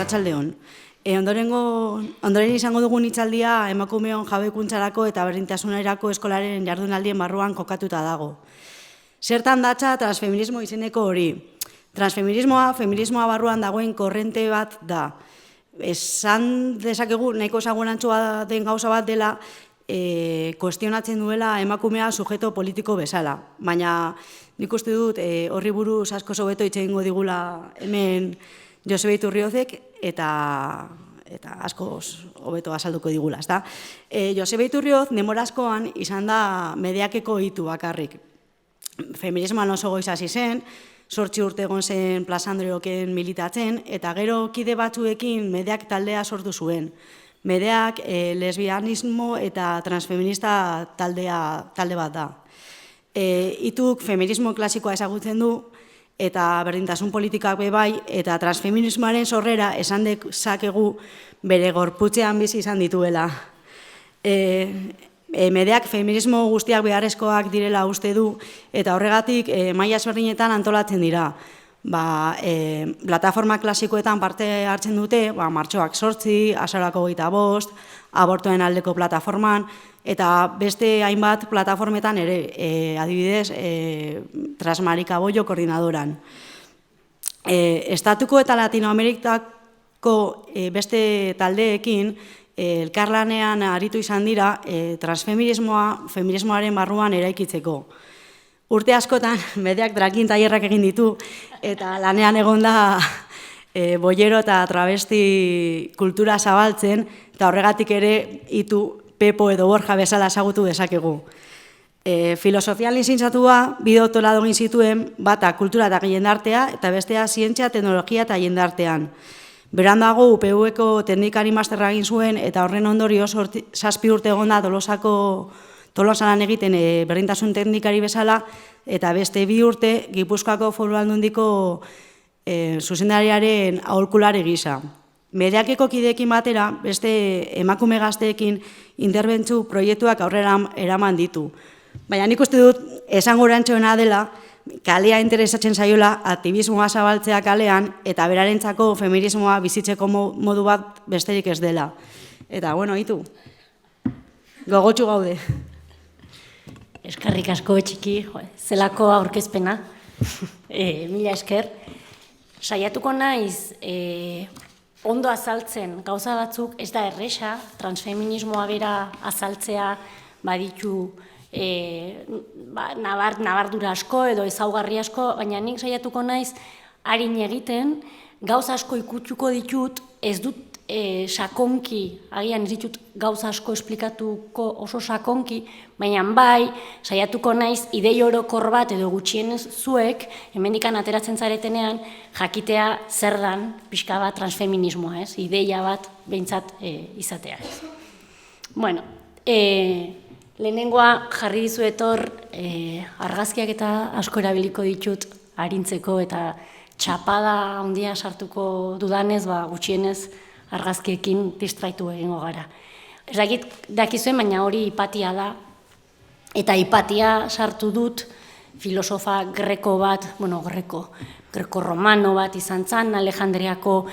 arratsaldeon. Ondoren izango dugun hitzaldia emakumeon jabekuntzarako eta berdintasunerako eskolaren jardunaldien barruan kokatuta dago. Zertan datza transfeminismo izeneko hori. Feminismoa barruan dagoen korrente bat da. Esan dezakegu nahiko ezagunantzua den gauza bat dela kuestionatzen duela emakumea sujeto politiko bezala. Baina nik uste dut horri buruz asko hobeto hitz egingo digula hemen Joseba Iturriozek eta asko hobeto azalduko digula. Joseba Iturrioz demorazkoan izan da mediakeko hitu bakarrik. Feminismoan oso goiz hasi zen, 8 urte egon zen Plaza Andreoken militatzen, eta gero kide batzuekin Medeak taldea sortu zuen. Medeak lesbianismo eta transfeminista talde bat da. Ituk feminismo klasikoa ezagutzen du, eta berdintasun politikak bebai, eta transfeminismoaren sorrera esan dezakegu bere gorputzean bizi izan dituela. Medeak feminismo guztiak beharrezkoak direla uste du, eta horregatik maila ezberdinetan antolatzen dira. Plataforma klasikoetan parte hartzen dute, martxoak 8, azarako 25, abortoen aldeko plataforman, eta beste hainbat plataformetan ere, adibidez, Transmarika Bollo koordinadoran. Estatuko eta Latinoamerikako beste taldeekin, elkarlanean aritu izan dira feminismoaren barruan eraikitzeko. Urte askotan, Medeak drakin tailerrak egin ditu, eta lanean egon da bollero eta travesti kultura zabaltzen, eta horregatik ere itu Pepo edo Borja bezala ezagutu dezakegu. Filosofian lizentziatua bi doktoratu egin zituen, bata kultura eta jendartea, eta bestea zientzia, teknologia eta jendartean. Berandago UPV-ko teknikari masterra egin zuen, eta horren ondorioz 7 urte egon da Tolosan egiten berdintasun teknikari bezala, eta beste 2 urte Gipuzkoako Foru Aldundiko zuzendariaren aholkulari gisa. Medeakeko kideekin batera, beste emakume gazteekin interbentzu proiektuak aurrera eraman ditu. Baina nik uste dut, esango erantzuena dela, kalea interesatzen zaiola aktivismoa zabaltzea kalean, eta berarentzako feminismoa bizitzeko modu bat besterik ez dela. Eta, bueno, hitu, gogotsu gaude. Eskerrik asko txiki, zelako aurkezpena, mila esker. Saiatuko naiz, ondo azaltzen gauza batzuk, ez da erresa, transfeminismoa bera azaltzea baditu nabardura asko edo ezaugarri asko, baina nik saiatuko naiz arin egiten, gauza asko ikutsuko ditut, ez dut sakonki, agian ez ditut gauza asko esplikatuko oso sakonki, baina bai, saiatuko naiz idei orokor bat edo gutxienez zuek, hemendikan ateratzen zaretenean, jakitea zer dan pixka bat transfeminismoa, ideia bat behintzat izatea. Bueno, lehenengoa jarri dizuetor argazkiak eta asko erabiliko ditut arintzeko eta txapada handia sartuko dudanez, gutxienez argazkiekin distraitu egingo gara. Ez dakizuen, baina hori Hipatia da, eta Hipatia sartu dut filosofa greko bat, greko-romano bat izan zen, Alejandriako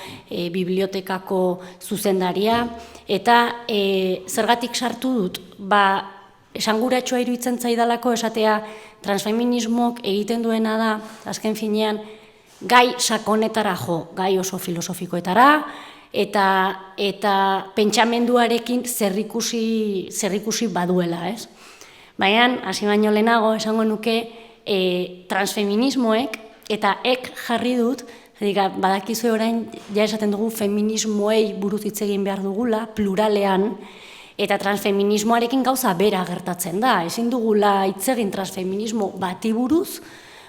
bibliotekako zuzendaria, eta zergatik sartu dut, esanguratsua iruditzen zaidalako esatea transfeminismok egiten duena da, azken finean, gai sakonetara jo, gai oso filosofikoetara, eta pentsamenduarekin zerrikusi baduela, ez? Baina, hasi baino lehenago, esango nuke transfeminismoek, eta jarri dut, badakizue orain, ja esaten dugu feminismoei buruz hitz egin behar dugula, pluralean, eta transfeminismoarekin gauza bera gertatzen da. Ezin dugula hitz egin transfeminismo bati buruz,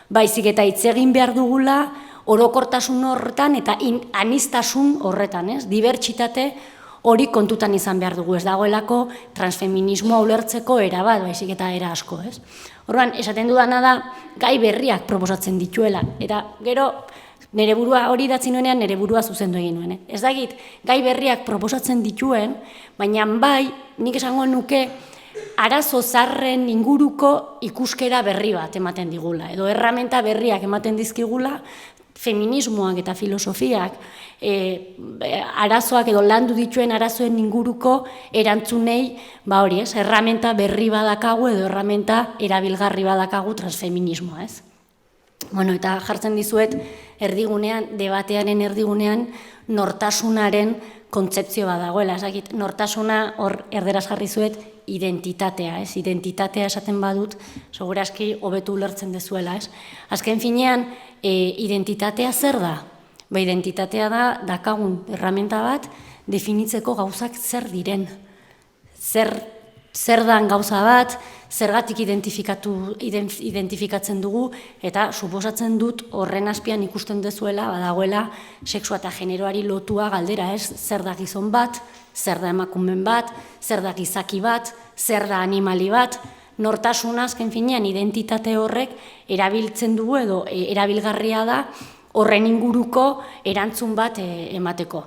baizik eta hitz egin behar dugula orokortasun horretan eta anistasun horretan, dibertsitate hori kontutan izan behar dugu, ez dagoelako transfeminismoa ulertzeko era bat, baizik eta era asko, ez? Orduan, esaten dudana da, gai berriak proposatzen dituela, eta gero, nire burua hori idatzi nuenean, nire burua zuzendu egin nuen. Ez dakit, gai berriak proposatzen dituen, baina bai, nik esango nuke, arazo zarren inguruko ikuskera berri bat ematen digula, edo erramenta berriak ematen dizkigula, feminismoak eta filosofiak arazoak edo landu dituen arazoen inguruko erantzunei, hori ez, erramenta berri badakagu edo erramenta erabilgarri badakagu transfeminismoa, ez? Bueno, eta jartzen dizuet erdigunean, debatearen erdigunean, nortasunaren kontzeptzio bat dagoela, ezakit, nortasuna hor erderaz jarri zuet identitatea, ez? Identitatea esaten badut, segurazki hobetu ulertzen dezuela, ez? Azken finean, identitatea zer da? Identitatea da, dakagun erramenta bat, definitzeko gauzak zer diren. Zer dan gauza bat, zergatik identifikatzen dugu, eta suposatzen dut horren azpian ikusten dezuela, badagoela, sexua eta generoari lotua galdera, ez? Zer da gizon bat, zer da emakumen bat, zer da gizaki bat, zer da animali bat, nortasuna azken finean identitate horrek erabiltzen dugu edo erabilgarria da horren inguruko erantzun bat emateko.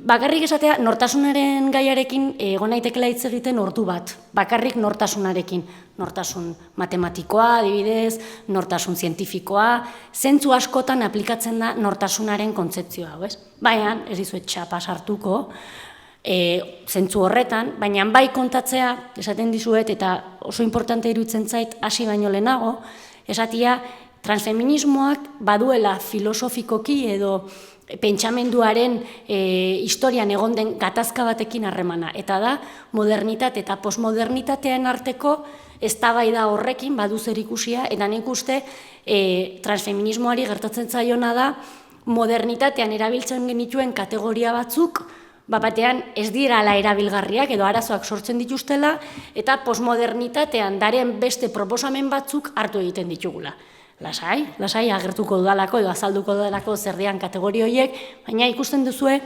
Bakarrik esatea, nortasunaren gaiarekin egon naitekela hitz egiten ordu bat. Bakarrik nortasunarekin. Nortasun matematikoa, adibidez, nortasun zientifikoa, zentzu askotan aplikatzen da nortasunaren kontzeptzioa, ez? Baina, ez dizuet txapa sartuko, zentzu horretan, baina bai kontatzea, esaten dizuet, eta oso importante iruditzen zait, hasi baino lehenago, esatia, transfeminismoak baduela filosofikoki edo pentsamenduaren historian egon den gatazka batekin harremana. Eta da, modernitate eta postmodernitatean arteko eztabaida horrekin badu zer ikusia, eta nik uste transfeminismoari gertatzen zaiona da, modernitatean erabiltzen genituen kategoria batzuk, batean ez dirala erabilgarriak edo arazoak sortzen dituztela, eta postmodernitatean daren beste proposamen batzuk hartu egiten ditugula. Lasai agertuko dudalako edo azalduko dudalako zer dian kategori horiek, baina ikusten duzue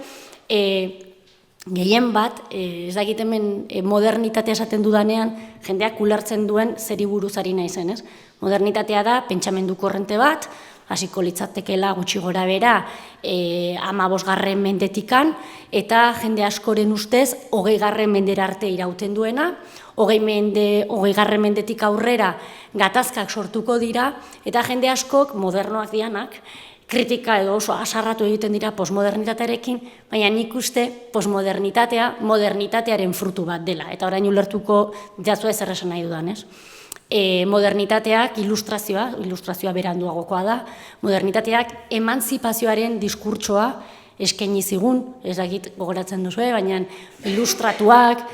gehien bat, ez dakit hemen modernitatea esaten dudanean, jendeak ulertzen duen zeri buruz ari naizen, ez? Modernitatea da pentsamendu korrente bat, hasiko litzatekeela gutxi gora bera 15. mendetikan, eta jende askoren ustez 20. mendera arte irauten duena, 20. mendetik aurrera gatazkak sortuko dira, eta jende askok, modernoak dianak, kritika edo oso asarratu egiten dira postmodernitatearekin, baina nik uste postmodernitatea modernitatearen frutu bat dela, eta orain ulertuko jazua ezer esan nahi dudan, ez? Modernitateak ilustrazioa beranduagokoa da, modernitateak emantzipazioaren diskurtsoa eskaini zigun, ez dakit gogoratzen duzue, baina ilustratuak,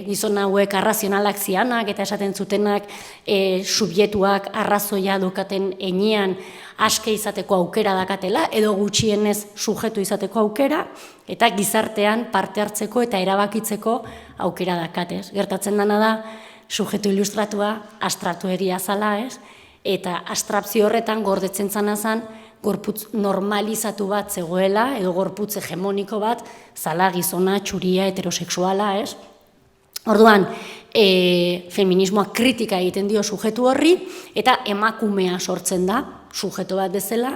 gizon hauek arrazionalak zianak eta esaten zutenak subjektuak arrazoia dukaten enean aske izateko aukera dakatela, edo gutxienez subjektu izateko aukera, eta gizartean parte hartzeko eta erabakitzeko aukera dakatez. Gertatzen dena da, subjektu ilustratua abstraktuegia zala, ez? Eta abstrakzio horretan gordetzen zana zen, gorputz normalizatu bat zegoela, edo gorputz hegemoniko bat, zala gizona, txuria, heterosexuala, ez? Orduan, feminismoa kritika egiten dio subjektu horri, eta emakumea sortzen da, subjektu bat bezala,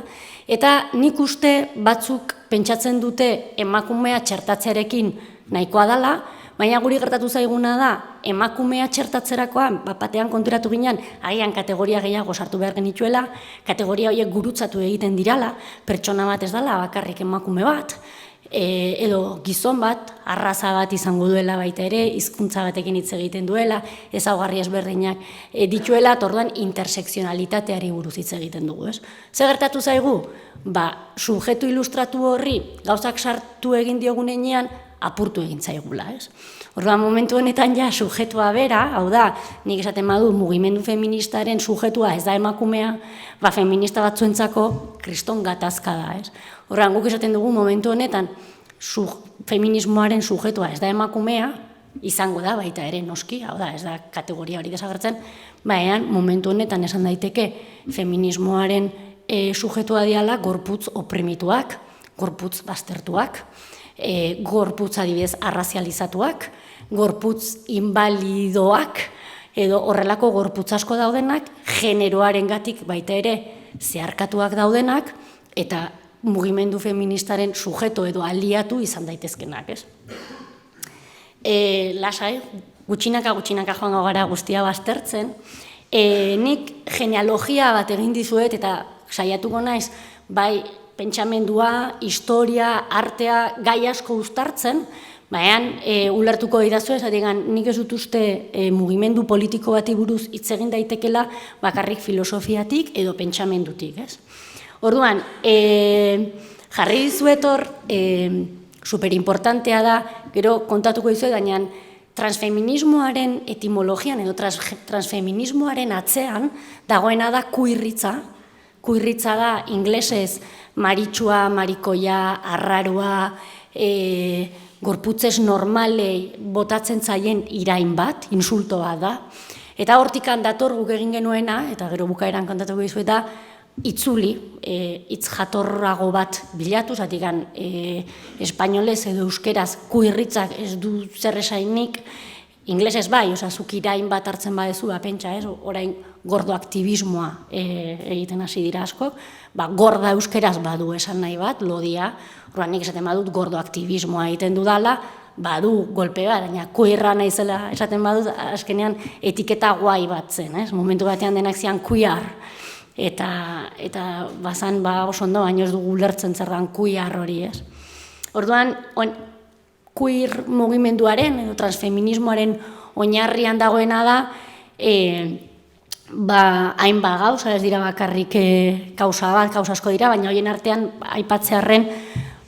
eta nik uste batzuk pentsatzen dute emakumea txertatzearekin nahikoa dela, baina guri gertatu zaiguna da, emakumea txertatzerakoan, batean konturatu ginen, agian kategoria gehiago sartu behar genituela, kategoria horiek gurutzatu egiten dirala, pertsona bat ez dela, bakarrik emakume bat, edo gizon bat, arraza bat izango duela baita ere, hizkuntza batekin hitz egiten duela, ezaugarri ezberdinak dituela, orduan intersekzionalitateari buruz hitz egiten dugu, ez? Zer gertatu zaigu? Subjektu ilustratu horri gauzak sartu egin diogunean, apurtu egin zaigula, ez? Orduan, momentu honetan ja subjektua bera, hau da, nik esaten badu mugimendu feministaren subjektua ez da emakumea, feminista batzuentzako kriston gatazka da, ez? Orduan, guk esaten dugu momentu honetan feminismoaren subjektua ez da emakumea, izango da baita ere noski, hau da, ez da kategoria hori desagertzen, baina momentu honetan esan daiteke feminismoaren subjektua diala gorputz oprimituak, gorputz baztertuak, gorputz adibidez arrazializatuak, gorputz invalidoak, edo horrelako gorputz asko daudenak, generoarengatik baita ere zeharkatuak daudenak, eta mugimendu feministaren subjektu edo aliatu izan daitezkenak, ez? Lasai, gutxinaka joango gara guztia baztertzen, nik genealogia bat egin dizuet eta saiatuko naiz bai pentsamendua, historia, artea, gai asko uztartzen, baina ulertuko didazu ez, nik ez dut uste mugimendu politiko bati buruz hitz egin daitekela bakarrik filosofiatik edo pentsamendutik, ez? Orduan, jarri dizuet hor, superimportantea da, gero kontatuko dizuet, baina transfeminismoaren etimologian edo transfeminismoaren atzean dagoena da kuirritza. Kuirritza da inglesez maritsua, marikoia, arraroa, gorputzez normalei botatzen zaien irain bat, insulto bat da. Eta hortikan dator guk egin genuena, eta gero bukaeran kontatuko dizuet da, itzuli, hitz jatorrago bat bilatu, zatikan espainolez edo euskeraz kuirritzak ez du zer esainik, inglesez bai, zuk irain bat hartzen badezu, pentsa ez, orain gordo aktivismoa egiten hasi dira askok, gorda euskeraz badu esan nahi bat, lodia, orduan nik esaten badut gordo aktivismoa egiten dudala, badu golpe bat, baina kuirra naizela esaten badut, azkenean etiketa guai bat zen, momentu batean denak zian kuiar, eta bazan oso ondo, baina ez dugu ulertzen zerran kuiar hori, ez. Orduan, queer mugimenduaren edo transfeminismoaren oinarrian dagoena da, hainbat gauza, ez dira bakarrik kausa bat, kausa asko dira, baina horien artean aipatzearren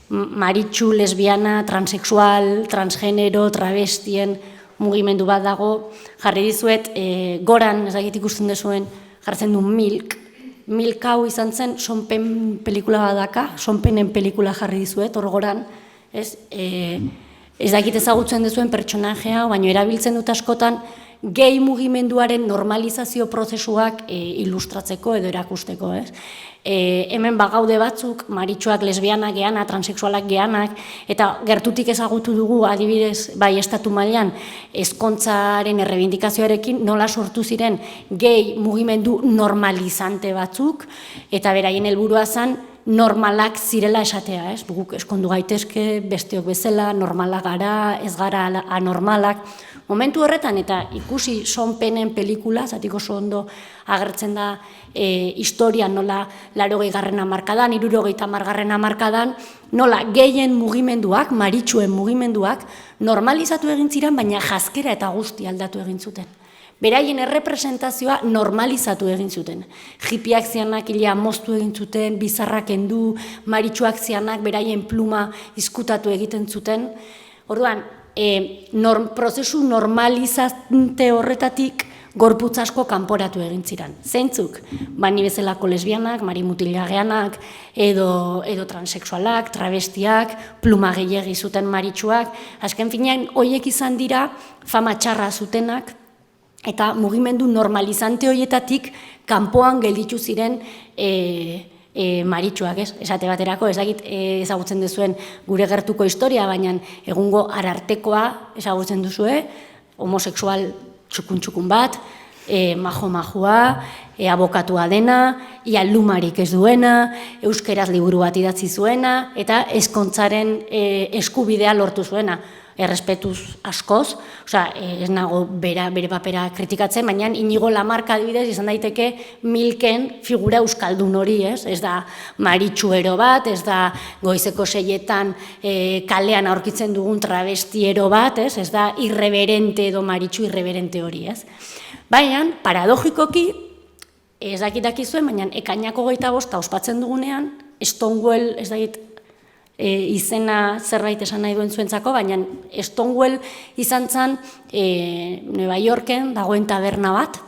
maritxu, lesbiana, transexual, transgenero, travestien mugimendu bat dago. Jarri dizuet, goran, ez dakit ikusten dezuen, jartzen du Milk. Milk hau izan zen, sonpen pelikula bat daka, sonpenen pelikula jarri dizuet, hor goran, ez dakit ezagutzen dezuen pertsonajea, baina erabiltzen dut askotan, gehi mugimenduaren normalizazio prozesuak ilustratzeko edo erakusteko, ez? Hemen bagaude batzuk, maritxuak, lesbianak, geanak, transexualak, geanak, eta gertutik ezagutu dugu, adibidez, bai estatu mailan, ezkontzaren errebindikazioarekin nola sortu ziren gehi mugimendu normalizante batzuk, eta beraien helburua zen normalak zirela esatea, ez? Guk eskondu gaitezke, besteok bezala, normalak gara, ez gara anormalak. Momentu horretan, eta ikusi sonpenen pelikula, zatik oso ondo agertzen da historia nola 80. hamarkadan, 70. hamarkadan, nola gehien mugimenduak, maritxuen mugimenduak, normalizatu egin ziren, baina jaskera eta guzti aldatu egin zuten. Beraien errepresentazioa normalizatu egin zuten. Hipiak zianak hilea moztu egin zuten, bizarrak endu, maritxuak zianak beraien pluma izkutatu egiten zuten. Orduan, prozesu normalizante horretatik gorputz asko kanporatu egin ziren. Zeintzuk? Ni bezalako lesbianak, marimutilageanak, edo transexualak, travestiak, pluma gehiegi zuten maritxuak. Azken finean, horiek izan dira fama txarra zutenak, eta mugimendu normalizante horietatik kanpoan gelditu ziren maritxuak, ez? Esate baterako, ez dakit ezagutzen duzuen gure gertuko historia, baina egungo Arartekoa ezagutzen duzue, homosexual txukun bat, majo-majua, abokatua dena, ia lumarik ez duena, euskeraz liburu bat idatzi zuena, eta ezkontzaren eskubidea lortu zuena. Errespetuz askoz, ez nago bere papera kritikatzen, baina Inigo Lamarca adibidez izan daiteke Milken figura euskaldun hori, ez da maritxuero bat, ez da goizeko 6etan kalean aurkitzen dugun travestiero bat, ez da irreverente edo maritxu irreverente hori, ez. Baina, paradogikoki, ez dakizuen, baina ekainako 25 ospatzen dugunean, Stonewall, ez dakit, izena zerbait esan nahi duen zuentzako, baina Stonewall izan zen Nueva Yorken dagoen taberna bat,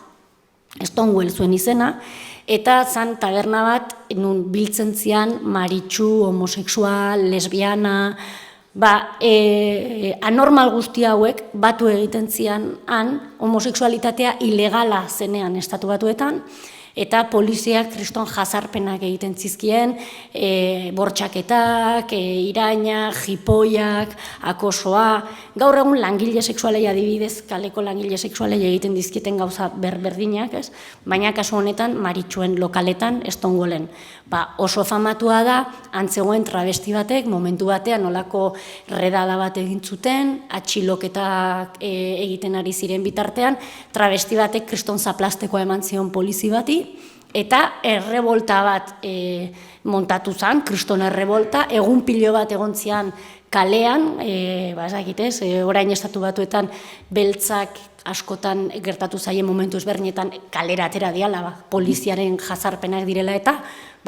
Stonewall zuen izena, eta zan taberna bat nun biltzen zian maritxu, homosexual, lesbiana, anormal guzti hauek batu egiten zian homosexualitatea ilegala zenean estatu batuetan, eta poliziak kriston jazarpenak egiten zizkien, bortxaketak, irainak, jipoiak, akosoa. Gaur egun langile sexualei adibidez, kaleko langile sexualei egiten dizkieten gauza berberdinak, ez? Baina kasu honetan, maritxuen lokaletan, Stonewallen. Oso famatua da, antzegoen travesti batek, momentu batean nolako redada bat egin zuten, atxiloketak egiten ari ziren bitartean, travesti batek kriston zaplastekoa eman zion polizi bati, eta errebolta bat montatu zen, kriston errebolta, egun pilo bat egon zian kalean, ezakitez, orain estatu batuetan beltzak askotan gertatu zaien momentu ezberdinetan kalera atera diala, poliziaren jazarpenak direla eta,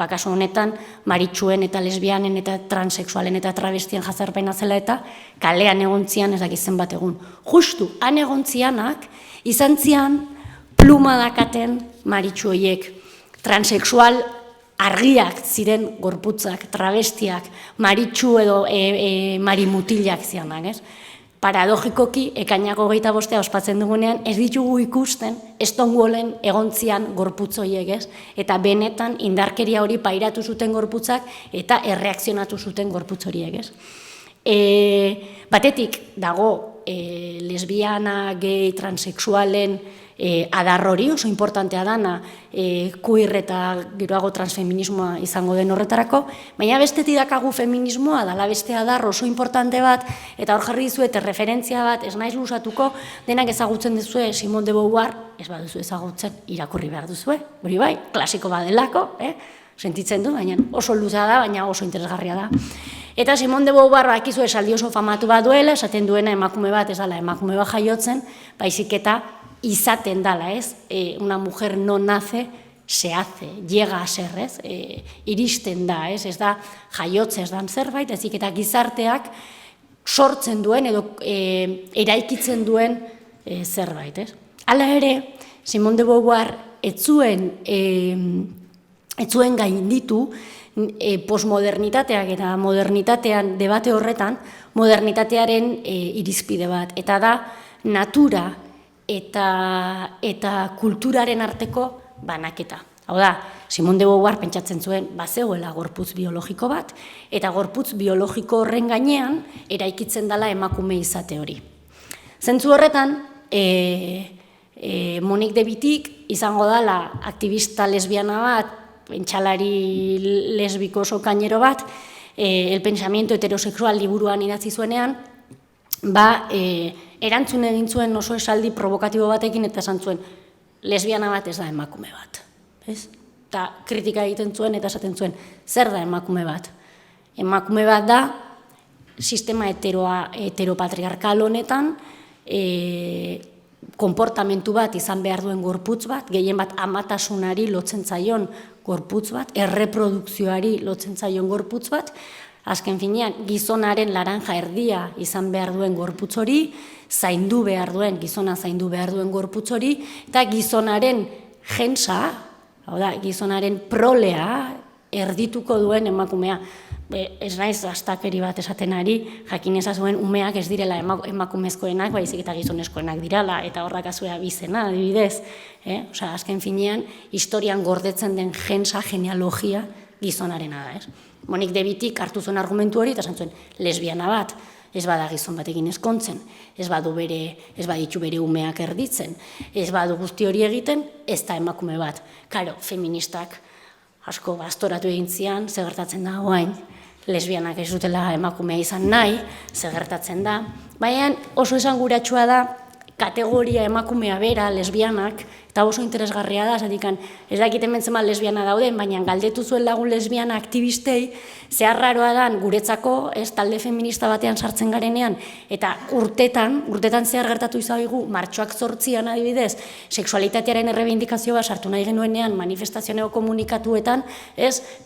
kasu honetan, maritxuen eta lesbianen eta transexualen eta travestien jazarpena zela eta kalean egon zian ezakitzen bat egun. Justu, han egon zianak, izan zian pluma dakaten maritxu horiek, transexual argiak ziren gorputzak, travestiak, maritxu edo marimutilak zianak, ez? Paradogikoki, ekainako 25 ospatzen dugunean, ez ditugu ikusten Stonewallen egontzian gorputz horiek, ez? Eta benetan indarkeria hori pairatu zuten gorputzak eta erreakzionatu zuten gorputz horiek, ez? Batetik dago lesbiana, gay, transexualen adar hori, oso importantea dana, queer eta geroago transfeminismoa izango den horretarako, baina bestetik dakagu feminismoa dala beste adar oso importante bat, eta hor jarri dizuet referentzia bat, ez naiz luzatuko, denak ezagutzen duzue Simone de Beauvoir, ez baduzu ezagutzen, irakurri behar duzue, hori bai, klasiko badelako, sentitzen du, baina oso luzea da, baina oso interesgarria da. Eta Simone de Beauvoir bakizu esaldi oso famatu bat duela, esaten duena emakume bat, ez dala emakume bat jaiotzen, baizik eta izaten dala, ez? Una mujer no nace, se hace, llega a ser, ez? Iristen da, ez? Ez da jaiotze ez dan zerbait, ezik eta gizarteak sortzen duen edo eraikitzen duen zerbait, ez? Hala ere, Simone de Beauvoir ez zuen gainditu postmodernitateak eta modernitatean debate horretan, modernitatearen irizpide bat, eta da natura eta kulturaren arteko banaketa. Hau da, Simone de Beauvoir pentsatzen zuen bazegoela gorputz biologiko bat, eta gorputz biologiko horren gainean eraikitzen dela emakume izate hori. Zentzu horretan, Monique de Wittig izango dela aktivista lesbiana bat, pentsalari lesbiko oso kainero bat, El pensamiento heterosexual liburuan idatzi zuenean, erantzun egin zuen oso esaldi provokatibo batekin eta esan zuen, lesbiana bat ez da emakume bat. Eta kritika egiten zuen eta esaten zuen, zer da emakume bat? Emakume bat da, sistema heteropatriarkal honetan, konportamentu bat izan behar duen gorputz bat, gehien bat amatasunari lotzen zaion gorputz bat, erreprodukzioari lotzen zaion gorputz bat, azken finean gizonaren laranja erdia izan behar duen gorputz hori, zaindu behar duen, gizona zaindu behar duen gorputz hori, eta gizonaren jensa, hau da, gizonaren prolea erdituko duen emakumea. Ez naiz astakeri bat esaten ari, jakin ezazuen umeak ez direla emakumezkoenak, baizik eta gizonezkoenak direla, eta horrak azuea bizena, adibidez. Azken finean, historian gordetzen den jensa, genealogia, gizonarena da, ez? Monique de Wittig hartu zuen argumentu hori, eta esan zuen, lesbiana bat, ez bada gizon batekin eskontzen, ez baditu bere umeak erditzen, ez badu guzti hori egiten, ez da emakume bat. Karo, feministak asko bastoratu egin zian, gertatzen da oain, lesbianak ez dutela emakumea izan nahi, gertatzen da, baina oso esanguratsua da, kategoria emakumea bera, lesbianak, eta oso interesgarria da, ez dakit hemen zenbat lesbiana dauden, baina galdetu zuen lagun lesbiana aktivistei, zehar raroa dan guretzako, talde feminista batean sartzen garenean, eta urtetan zehar gertatu izaigu, martxoak 8an adibidez, sexualitatearen errebindikazioa sartu nahi genuenean, manifestazioneo komunikatuetan,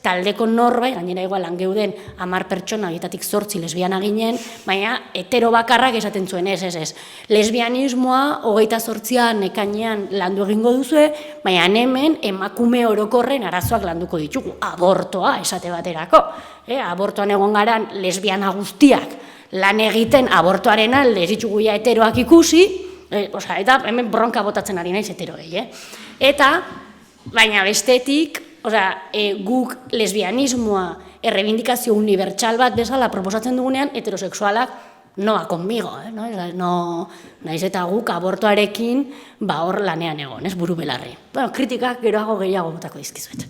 taldeko norbait, gainera igual langeuden 10 pertsona, horietatik 8 lesbiana ginen, baina hetero bakarrak esaten zuen, ez. Lesbianismoa, 28an ekainean landu egingo duzue, baina hemen emakume orokorren arazoak landuko ditugu, abortoa esate baterako. Abortoan egon garan lesbiana guztiak lan egiten abortoaren alde ez ditugu ja heteroak ikusi, eta hemen bronka botatzen ari naiz heteroei. Eta, baina bestetik, guk lesbianismoa errebindikazio unibertsal bat bezala proposatzen dugunean, heterosexualak noa conmigo, naiz eta guk abortoarekin hor lanean egon, buru belarri. Kritikak geroago gehiago botako dizkizuet.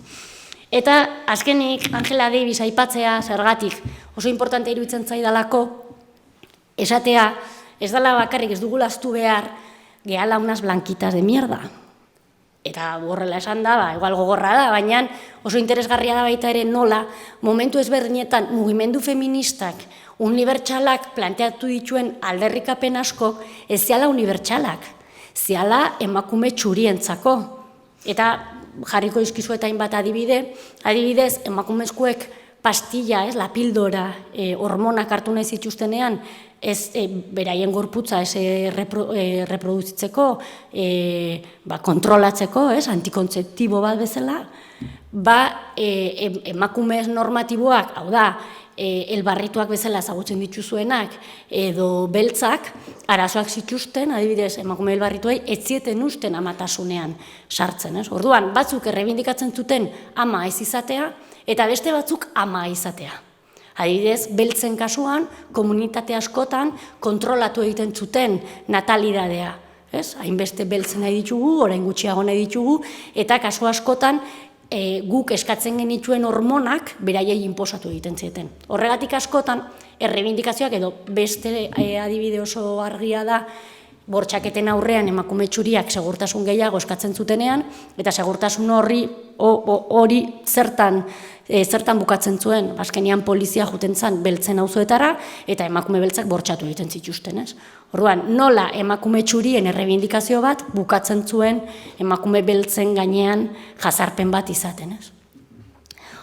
Eta azkenik Angela Davis aipatzea zergatik oso importante iruditzen zaidalako esatea ez dela bakarrik ez dugu lastu behar gehala unas blanquitas de mierda. eta horrela esan da, igual gogorra da, baina oso interesgarria da baita ere nola, momentu ezberdinetan mugimendu feministak, unibertsalak planteatu dituen alderrikapen asko, ez ziala unibertsalak, ziala emakume txurientzako. Eta jarriko izkizuetain bat adibidez, emakumezkoek pastilla, la pildora, hormonak hartu nahi zituztenean, ez beraien gorputza ez reproduzitzeko, kontrolatzeko, antikontzeptibo bat bezala, emakumez normatiboak, hau da, elbarrituak bezala ezagutzen dituzuenak, edo beltzak, arazoak zituzten, adibidez, emakume elbarrituei, ez zieten usten amatasunean sartzen. Orduan, batzuk errebindikatzen zuten ama ez izatea, eta beste batzuk ama izatea. Adibidez, beltzen kasuan, komunitate askotan kontrolatu egiten zuten natalidadea. Hainbeste beltzen nahi ditugu, orain gutxiago nahi ditugu, eta kasu askotan guk eskatzen genituen hormonak beraiei inposatu egiten zieten. Horregatik askotan, errebindikazioak edo beste adibide oso argia da, bortxaketen aurrean emakume txuriak segurtasun gehiago eskatzen zutenean, eta segurtasun hori zertan bukatzen zuen, azkenean polizia juten zen beltzen auzoetara, eta emakume beltzak bortxatu egiten zituzten. Orduan, nola emakume txurien errebindikazio bat bukatzen zuen emakume beltzen gainean jazarpen bat izaten.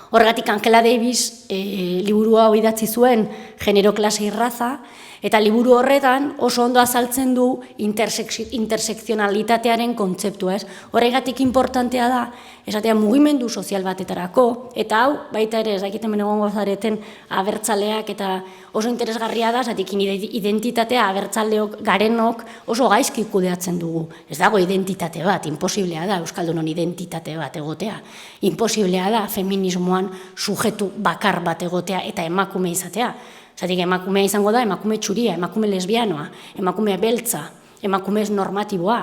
Horregatik Angela Davis liburu hau idatzi zuen, Genero, klase y raza, eta liburu horretan oso ondo azaltzen du intersekzionalitatearen kontzeptua. Horregatik importantea da, esatea mugimendu sozial batetarako, eta hau, baita ere, ez dakiten benegongo zareten abertzaleak, eta oso interesgarria da, zatik identitatea abertzaleok garenok oso gaizki kudeatzen dugu. Ez dago identitate bat, imposiblea da, Euskaldunon identitate bat egotea. Imposiblea da, feminismoan sujetu bakar bat egotea eta emakume izatea. Zatik, emakumea izango da, emakume txuria, emakume lesbianoa, emakume beltza, emakume normatiboa,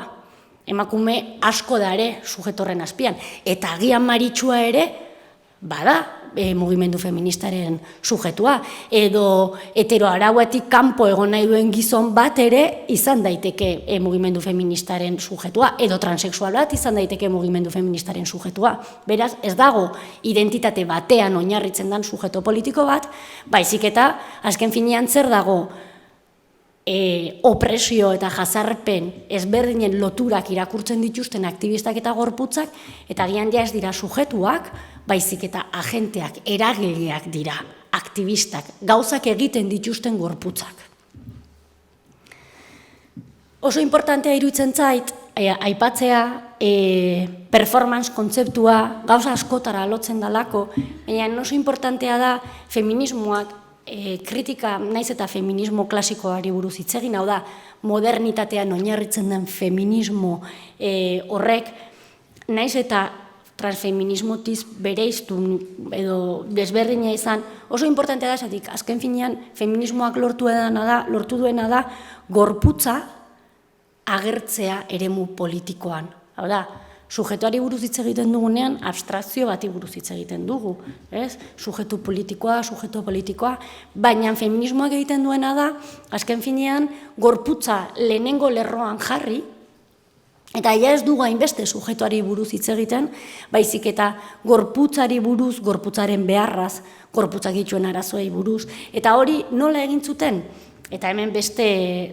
emakume asko da ere sujetorren azpian. Eta agian maritxua ere, bada, mugimendu feministaren sujetua, edo heteroarauetik kanpo egon nahi duen gizon bat ere izan daiteke mugimendu feministaren sujetua, edo transexual bat izan daiteke mugimendu feministaren sujetua. Beraz, ez dago identitate batean oinarritzen den sujeto politiko bat, baizik eta azken finean zer dago opresio eta jazarpen ezberdinen loturak irakurtzen dituzten aktivistak eta gorputzak, eta agian ja ez dira sujetuak, baizik eta agenteak, eragileak dira, aktivistak, gauzak egiten dituzten gorputzak. Oso importantea iruditzen zait, aipatzea performance kontzeptua gauza askotara lotzen dalako, baina oso importantea da feminismoak kritika naiz eta feminismo klasikoari buruz hitz egin, hau da, modernitatean oinarritzen den feminismo horrek, naiz eta transfeminismotiz bereiztu edo desberdina izan, oso importantea da, zatik, azken finean, feminismoak lortu duena da, gorputza agertzea eremu politikoan. Hau da, sujetuari buruz hitz egiten dugunean, abstrakzio bati buruz hitz egiten dugu, sujetu politikoa, baina feminismoak egiten duena da, azken finean, gorputza lehenengo lerroan jarri, eta ja ez dugu hainbeste sujetuari buruz hitz egiten, baizik eta gorputzari buruz, gorputzaren beharraz, gorputzak dituen arazoei buruz, eta hori nola egin zuten? Eta hemen beste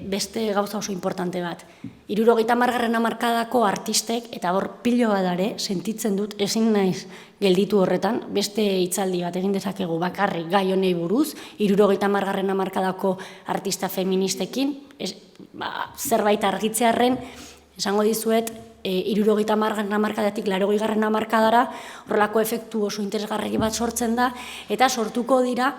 gauza oso importante bat. 70. hamarkadako artistek, eta hor pilo badare, sentitzen dut, ezin naiz gelditu horretan, beste hitzaldi bat egin dezakegu bakarrik gai honei buruz, 70. hamarkadako artista feministekin, zerbait argitzearren, esango dizuet, 70. hamarkadatik 80. hamarkadara, horrelako efektu oso interesgarri bat sortzen da, eta sortuko dira,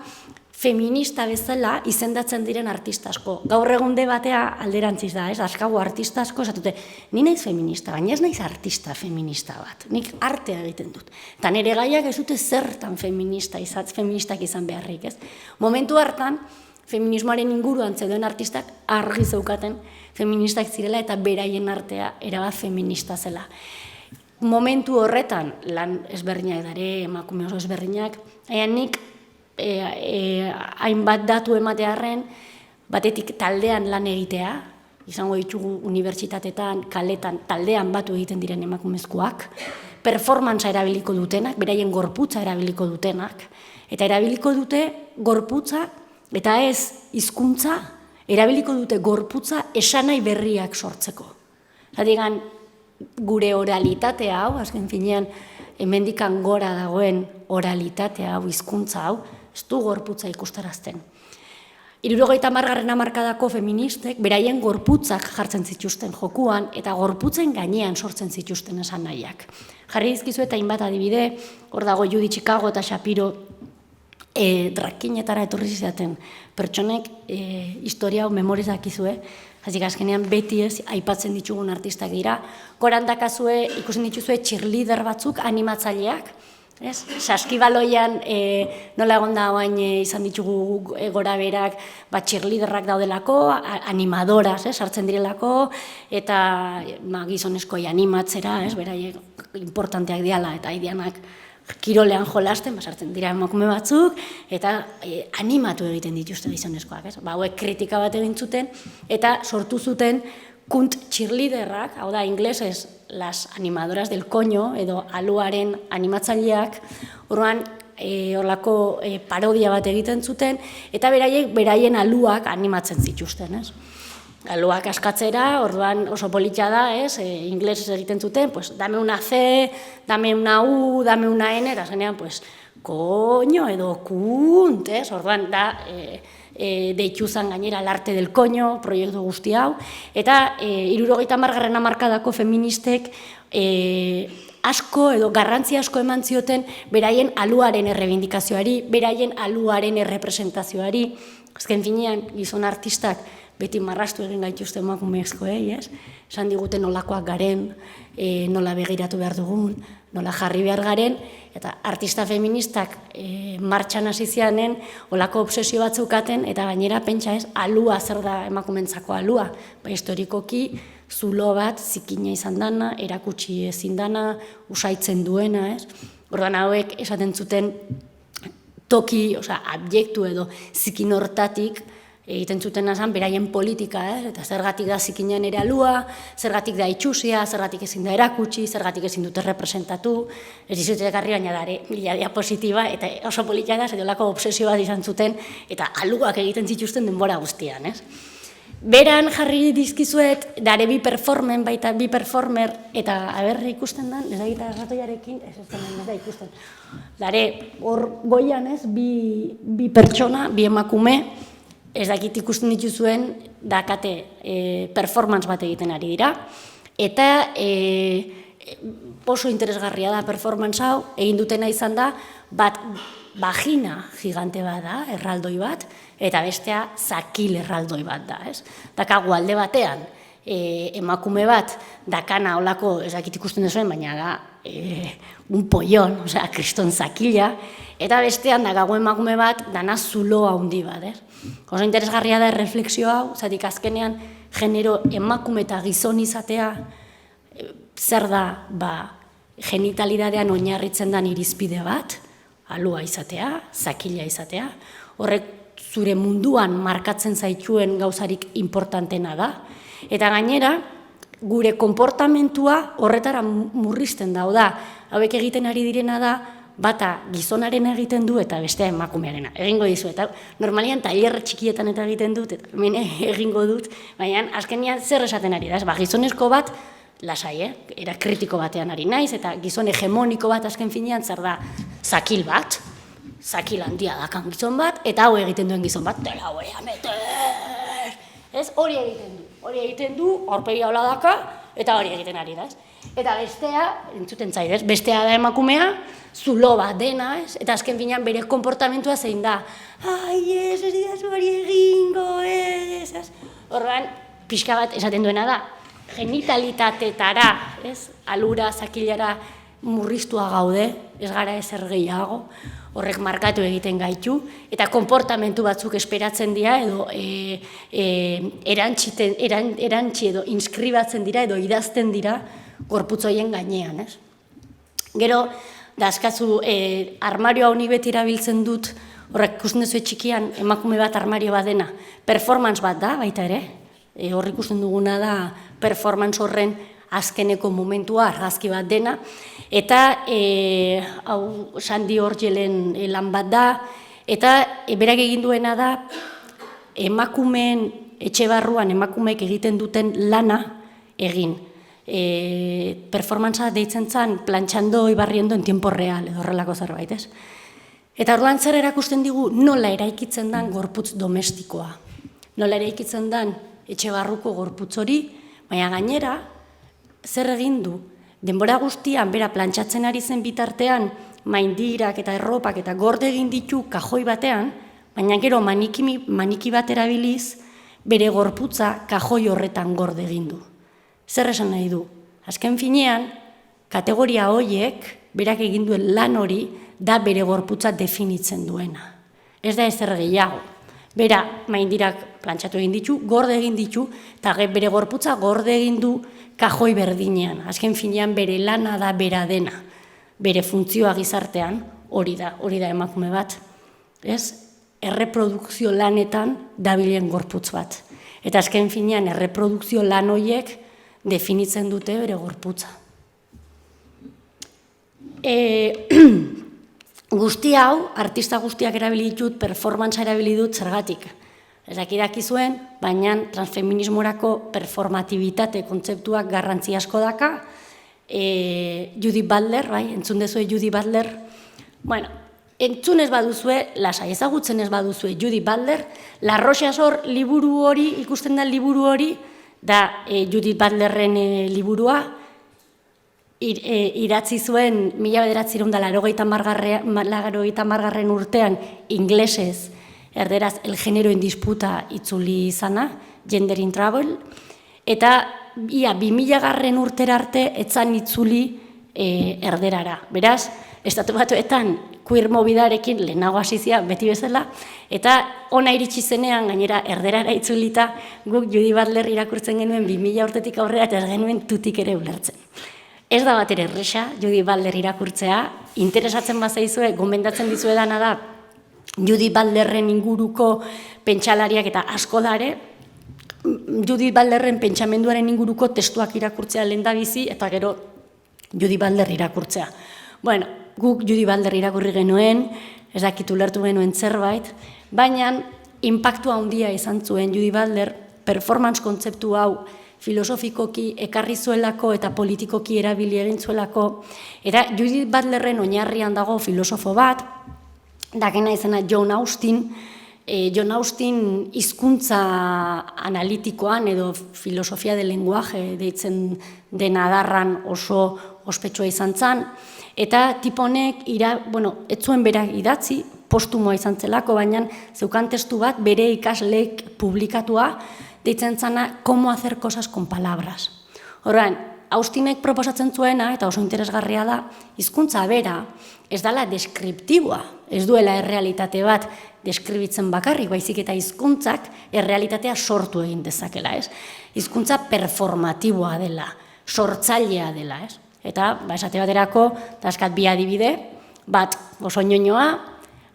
feminista bezala izendatzen diren artista asko. Gaur egun debatea alderantziz da, askago artista asko, esatute, ni naiz feminista, baina ez naiz artista feminista bat, nik artea egiten dut. Eta nire gaiak ez dute zertan feministak izan beharrik, ez? Momentu hartan, feminismoaren inguruan zeuden artistak argi zeukaten feministak zirela eta beraien artea erabat feminista zela. Momentu horretan, lan ezberdinak dare, emakume oso ezberdinak, nik hainbat datu ematearren, batetik taldean lan egitea, izango ditugu unibertsitatetan, kaletan, taldean batu egiten diren emakumezkoak, performantza erabiliko dutenak, beraien gorputza erabiliko dutenak, eta erabiliko dute gorputza, eta ez hizkuntza, erabiliko dute gorputza esanai berriak sortzeko. Zadigan, gure oralitatea hau, azken finean, hemendikan gora dagoen oralitatea hau, hizkuntza hau, ez du gorputza ikustarazten. 70. hamarkadako feministek beraien gorputzak jartzen zituzten jokuan eta gorputzen gainean sortzen zituzten esan nahiak. Jarri dizkizu eta hainbat adibide, hor dago Judy Chicago eta Shapiro drakinetara etorri zizaten pertsonek historia hau memorizakizue, hasik azkenean beti ez aipatzen ditugun artistak dira. Goran dakazue ikusten dituzue cheerleader batzuk animatzaileak, saskibaloian nola egon da oain izan ditugu gora berak cheerleaderrak daudelako, animadoras sartzen direlako, eta gizoneskoi animatzera, beraiek importanteak diala, eta haidianak kirolean jolasten, sartzen dira emakume batzuk, eta animatu egiten dituzte gizonezkoak. Hauek kritika bat egin zuten, eta sortu zuten kunt cheerleaderrak, hau da, inglesez, las animadoras del coño, edo aluaren animatzaileak, orduan, horlako parodia bat egiten zuten, eta beraien aluak animatzen zituzten, ez? Aluak askatzera, orduan oso politxa da, ez? Inglesez egiten zuten, pues, dame una C, dame una U, dame una N, eta zenean, pues, coño edo kunt, ez? Orduan, da, deitu zan gainera l'arte del coño, proiektu guzti hau, eta 70. hamarkadako feministek asko edo garrantzi asko eman zioten beraien aluaren errebindikazioari, beraien aluaren errepresentazioari, azken finean gizon artistak beti marrastu egin gaituzte emakumezkoei, ez? Esan digute nolakoak garen, nola begiratu behar dugun, nola jarri behar garen, eta artista feministak martxan hasi zianen olako obsesio bat zeukaten, eta gainera pentsa ez, alua zer da emakumentzako alua. Historikoki, zulo bat, zikina izan dana, erakutsi ezin dana, usaitzen duena, ez? Orduan hauek esaten zuten toki, abiektu edo zikin hortatik, egiten zuten azan, beraien politika, eta zergatik da zikinean ere alua, zergatik da itxusia, zergatik ezin da erakutsi, zergatik ezin dute representatu, ez dizutek garri baina dare, mila diapositiba, eta oso politia da, zediolako obsesio bat izan zuten, eta aluak egiten zituzten denbora guztian, ez? Beran jarri dizkizuet, dare bi performer, baita bi performer, eta aberre ikusten den, ez da gita erratoiarekin, ez da ikusten. Dare, hor goian ez, bi pertsona, bi emakume, ez dakit ikusten dituzuen, dakate performance bat egiten ari dira, eta oso interesgarria da performance hau, egin dutena izan da, bat vagina gigante bat da, erraldoi bat, eta bestea zakil erraldoi bat da, ez? Dakagu alde batean, emakume bat, dakana olako, ez dakit ikusten duzuen, baina da, un pollon, kriston zakila, eta bestean dakagu emakume bat, dana zulo handi bat, ez? Oso interesgarria da erreflexio hau, zatik azkenean genero emakume eta gizon izatea, zer da, genitalidadean oinarritzen den irizpide bat, alua izatea, zakila izatea, horrek zure munduan markatzen zaituen gauzarik importantena da, eta gainera, gure konportamentua horretara murrizten da, hauek egiten ari direna da, bata gizonaren egiten du eta bestea emakumearena. Egingo dizu, eta normalian tailer txikietan eta egiten dut, eta hemen egingo dut, baina azkenean zer esaten ari da, gizonezko bat, lasai, era kritiko batean ari naiz, eta gizon hegemoniko bat azken finean zer da zakil bat, zakil handia dakan gizon bat, eta hau egiten duen gizon bat, dela hori ameter, ez, hori egiten du, aurpegi haula daka, eta hori egiten ari da, ez. Eta bestea, entzuten zaidez, bestea da emakumea, zulo bat dena, ez, eta azken finean bere konportamentua zein da, ai ez didazu hori egingo, ez. Horrean, pixka bat esaten duena da, genitalitatetara, ez, alura, zakilara murriztua gaude, ez gara ezer gehiago, horrek markatu egiten gaitu, eta konportamentu batzuk esperatzen dira, edo erantzi edo inskribatzen dira, edo idazten dira, gorputzoien gainean, ez? Gero, dazkazu, armario hau nik beti erabiltzen dut, horrek ikusten duzu txikian, emakume bat armario bat dena, performance bat da, baita ere, Hor ikusten duguna da performance horren azkeneko momentua, argazki bat dena, eta hau Sandy Orgelen lan bat da, eta berak egin duena da emakumeen etxe barruan emakumeek egiten duten lana egin. Performantzea deitzen zen planchando y barriendo en tiempo real, edo horrelako zerbait, ez? Eta orduan zer erakusten digu nola eraikitzen den gorputz domestikoa. Nola eraikitzen den etxe barruko gorputz hori, baina gainera, zer egin du? Denbora guztian, bera plantxatzen ari zen bitartean, maindirak eta erropak eta gorde egin ditu kajoi batean, baina gero maniki bat erabiliz, bere gorputza kajoi horretan gorde egin du. Zer esan nahi du? Azken finean, kategoria horiek, berak egin duen lan hori, da bere gorputza definitzen duena. Ez da ezer gehiago. Bera maindirak plantxatu egin ditu, gorde egin ditu, eta bere gorputza gorde egin du kajoi berdinean. Azken finean bere lana da bera dena. Bere funtzioa gizartean hori da emakume bat. Ez? Erreprodukzio lanetan dabilen gorputz bat. Eta azken finean erreprodukzio lan horiek definitzen dute bere gorputza. Guzti hau, artista guztiak erabili ditut, performantza erabili dut zergatik. Ez dakidaki zuen, baina transfeminismorako performatibitate kontzeptuak garrantzi asko daka. Judith Butler, bai, entzun dezue Judith Butler. Bueno, entzun ez baduzue, lasai ezagutzen ez baduzue Judith Butler, La Rochefort liburu hori, ikusten da liburu hori, da Judith Butlerren liburua, idatzi zuen 1980 urtean inglesez, erderaz El género en disputa itzuli izana, Gender in Trouble, eta 2000 urtera arte etzan itzuli erderara. Beraz, Estatu Batuetan queer mobidarekin lehenago hasizia beti bezala, eta ona iritsi zenean gainera erderara itzulita guk Judith Butler irakurtzen genuen 2000 urtetik aurrera eta ez genuen tutik ere ulertzen. Ez da bat ere erresa, Judith Butler irakurtzea, interesatzen bazaizue, gomendatzen dizuedana da, Judith Butlerren inguruko pentsalariak eta asko dare, Judith Butlerren pentsamenduaren inguruko testuak irakurtzea lehendabizi, eta gero Judith Butler irakurtzea. Bueno, guk Judith Butler irakurri genuen, ez dakit ulertu genuen zerbait, baina inpaktua handia izan zuen Judith Butler performance kontzeptu hau filosofikoki ekarri zuelako eta politikoki erabili egin zuelako, eta Judith Butlerren oinarrian dago filosofo bat, dakena izena John Austin. John Austin hizkuntza analitikoan edo filosofia del lenguaje deitzen den adarran oso ospetsua izan zen, eta tiponek ez zuen berak idatzi, postumoa izan zelako, baina zeukan testu bat bere ikasleek publikatua, deitzen zana, cómo hacer cosas con palabras. Horrean, Austinek proposatzen zuena, eta oso interesgarria da, hizkuntza bera, ez dela deskriptiboa, ez duela errealitate bat deskribitzen bakarrik, baizik eta hizkuntzak errealitatea sortu egin dezakela, ez? Hizkuntza performatiboa dela, sortzailea dela, ez? Eta, esate baterako, daskat bi adibide, bat oso ñoñoa,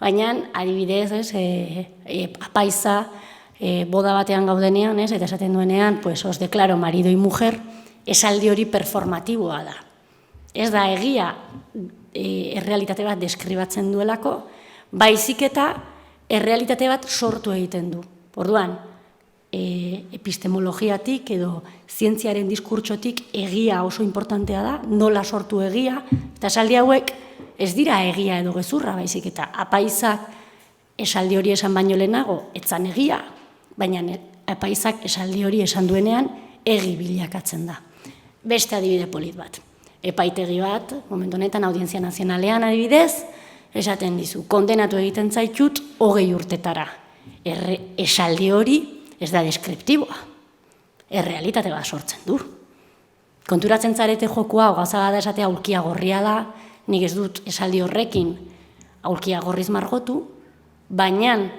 baina adibidez, apaiza, boda batean gaudenean, eta esaten duenean, os declaro marido y mujer, esaldi hori performatiboa da. Ez da egia errealitate bat deskribatzen duelako, baizik eta errealitate bat sortu egiten du. Orduan, epistemologiatik edo zientziaren diskurtsotik egia oso importantea da, nola sortu egia, eta esaldi hauek ez dira egia edo gezurra, baizik eta apaizak esaldi hori esan baino lehenago, etzan egia, baina apaizak esaldi hori esan duenean egi bilakatzen da. Beste adibide polit bat. Epaitegi bat, momentu honetan Audientzia Nazionalean adibidez, esaten dizu, kondenatu egiten zaitut 20 urtetara. Esaldi hori ez da deskriptiboa. Errealitate bat sortzen du. Konturatzen zarete jokoa, gauza da esatea aulkia gorria da, nik ez dut esaldi horrekin aulkia gorriz margotu, baina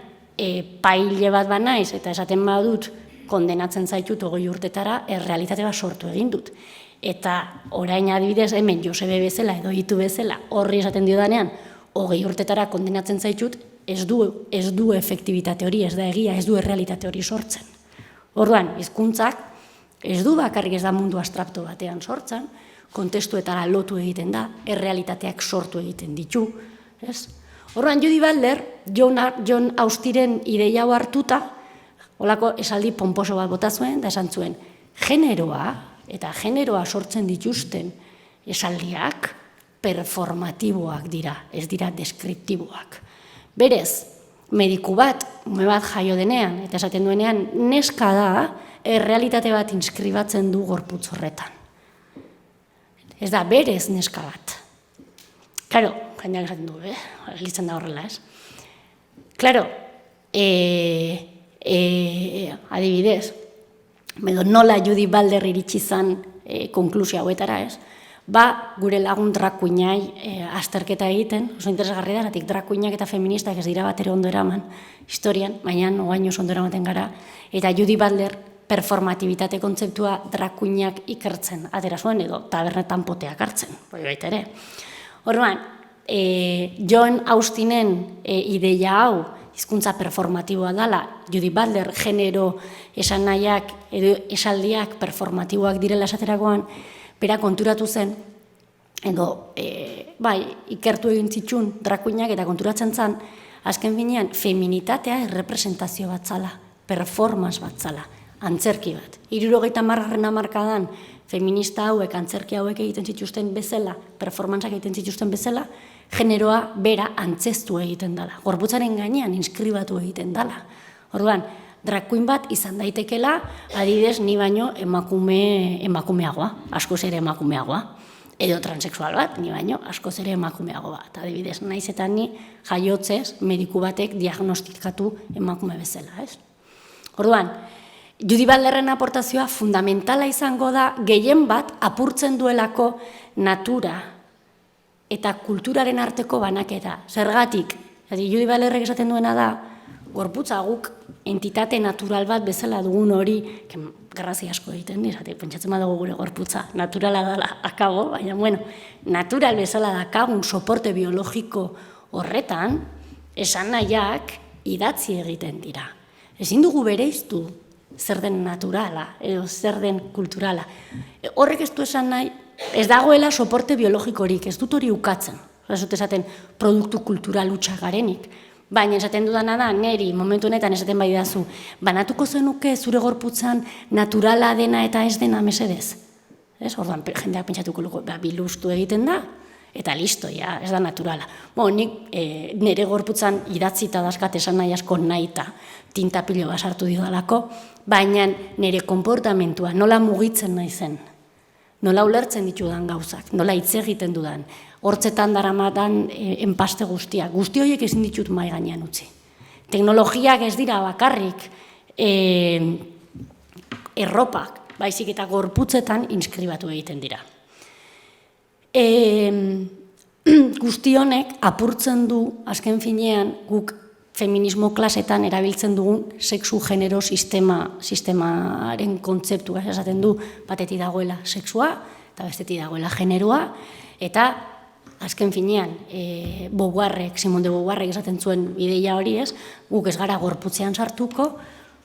paile bat banaiz eta esaten badut kondenatzen zaitut 20 urtetara, errealitate bat sortu egin dut. Eta orain adibidez hemen Josebe bezala edo Itu bezala horri esaten diodanean 20 urtetara kondenatzen zaitut, ez du efektibitate hori, ez da egia, ez du errealitate hori sortzen. Orduan, hizkuntzak ez du bakarrik ez da mundu abstrakto batean sortzen, kontestuetara lotu egiten da, errealitateak sortu egiten ditu, ez? Orduan, Judy Butler, John Austiren ideia hau hartuta, holako esaldi ponposo bat bota zuen, da esan zuen, generoa eta generoa sortzen dituzten esaldiak performatiboak dira, ez dira deskriptiboak. Berez, mediku bat, ume bat jaio denean, eta esaten duenean, neska da, errealitate bat inskribatzen du gorputz horretan. Ez da, berez neska bat. Claro, jendeak esaten du, litzen da horrela, ez? Claro, adibidez, nola Judy Butler iritsi zan konklusio hauetara, ez? Ba, gure lagun drakuinai azterketa egiten, oso interesgarri da, zatik drakuinak eta feministak ez dira bat ere ondo eraman historian, baina oain oso ondo eramaten gara, eta Judy Butler performatibitate kontzeptua drakuinak ikertzen atera zuen, edo tabernetan poteak hartzen, baita ere. Orduan, John Austinen ideia hau, hizkuntza performatiboa dela, Judy Butler genero esanahiak edo esaldiak performatiboak direla esaterakoan, bera konturatu zen, edo, ikertu egin zitsun drakuinak eta konturatzen zen, azken finean, feminitatea errepresentazio bat zala, performance bat zala, antzerki bat. 70. hamarkadan feminista hauek, antzerki hauek egiten zituzten bezala, performanceak egiten zituzten bezala, generoa bera antzestu egiten dela, gorputzaren gainean inskribatu egiten dela. Orduan, drag queen bat izan daitekela, adibidez ni baino emakumeagoa, askoz ere emakumeagoa, edo transexual bat, ni baino askoz ere emakumeago bat. Adibidez, naiz eta ni jaiotzez mediku batek diagnostikatu emakume bezala, ez? Orduan, Judy Butlerren aportazioa fundamentala izango da gehien bat apurtzen duelako natura eta kulturaren arteko banaketa. Zergatik, Judy Butlerrek esaten duena da, gorputza guk entitate natural bat bezala dugun hori, garrazi asko egiten dira, pentsatzen badugu gure gorputza naturala dela akabo, baina, natural bezala dakagun soporte biologiko horretan, esan nahiak idatzi egiten dira. Ezin dugu bereiztu zer den naturala, edo zer den kulturala. Horrek ez du esan nahi, ez dagoela soporte biologikorik, ez dut hori ukatzen. Ez dut esaten produktu kultural hutsa garenik. Baina esaten dudana da, neri momentu honetan esaten bai dazu, banatuko zenuke zure gorputzan naturala dena eta ez dena mesedez. Orduan, jendeak pentsatuko luko, bilustu egiten da, eta listo, ez da naturala. Nik nire gorputzan idatzita dazkat esan nahi asko nahi eta tinta pilo basartu didalako, baina nire konportamentua nola mugitzen nahi zen, nola ulertzen ditudan gauzak, nola hitz egiten dudan, hortzetan daramatan enpaste guztiak. Guzti horiek ezin ditut mahai gainean utzi. Teknologiak ez dira bakarrik erropak, baizik eta gorputzetan inskribatu egiten dira. Guzti honek apurtzen du, azken finean, guk feminismo klasetan erabiltzen dugun sexu-genero sistemaren kontzeptua esaten du, batetik dagoela sexua, eta bestetik dagoela generoa, eta azken finean, Simone de Beauvoirrek esaten zuen ideia hori ez, guk ez gara gorputzean sartuko,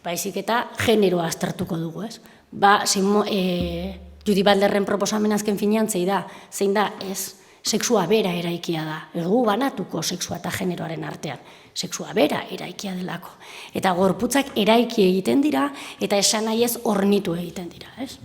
baizik eta generoa aztertuko dugu ez. Judy Butlerren proposamen azken finean zein da ez, sexua bera eraikia da, ez dugu banatuko sexua eta generoaren artean, sexua bera eraikia delako. Eta gorputzak eraiki egiten dira, eta esan nahi ez ornitu egiten dira, ez?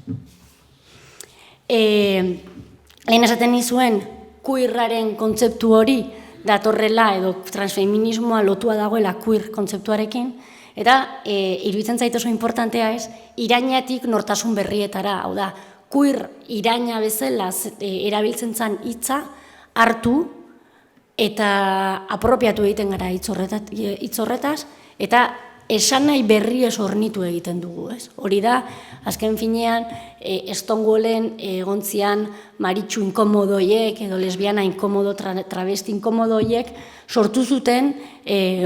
Lehen esaten nizuen, queerraren kontzeptu hori datorrela edo transfeminismoa lotua dagoela queer kontzeptuarekin, eta iruditzen zait oso importantea ez, irainatik nortasun berrietara, hau da, queer iraina bezala erabiltzen zen hitza hartu eta apropiatu egiten gara hitz horretaz, eta esan nahi berri ez ornitu egiten dugu, ez? Hori da, azken finean, Stonewallen egontzian maritxu inkomodoiek, edo lesbiana inkomodo, travesti inkomodoiek, sortu zuten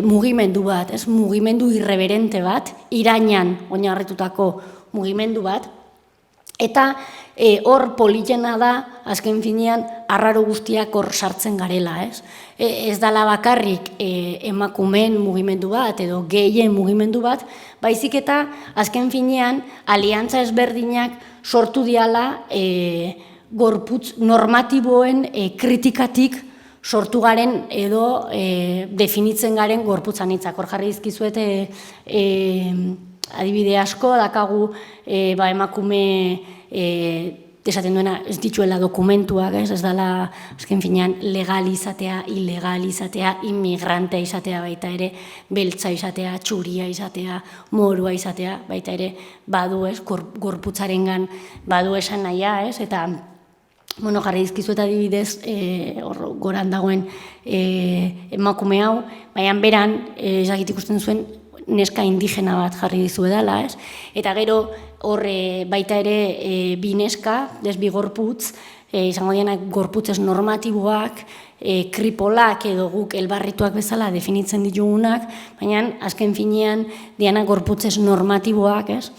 mugimendu bat, ez? Mugimendu irreverente bat, irainan oinarritutako mugimendu bat, Eta hor politena da, azken finean, arraro guztiak hor sartzen garela, ez? Ez dala bakarrik emakumeen mugimendu bat edo gehien mugimendu bat, baizik eta azken finean aliantza ezberdinak sortu diala gorputz normatiboen kritikatik sortu garen edo definitzen garen gorputz anitzak. Hor jarri dizkizuet adibide asko, dakagu emakume esaten duena ez dituela dokumentuak, ez dela azken finean legal izatea, ilegal izatea, inmigrante izatea baita ere, beltza izatea, txuria izatea, morua izatea, baita ere badu ez, gorputzarengan badu esan nahia, ez, eta jarri dizkizu eta adibidez, goran dagoen emakume hau, baina beran, ezagit ikusten zuen, neska indigena bat jarri dizu edala, ez? Eta gero hor baita ere bi neska, bi gorputz, izango dianak gorputzez normatiboak, kripolak edo guk elbarrituak bezala definitzen ditugunak, baina azken finean dianak gorputzez normatiboak, ez?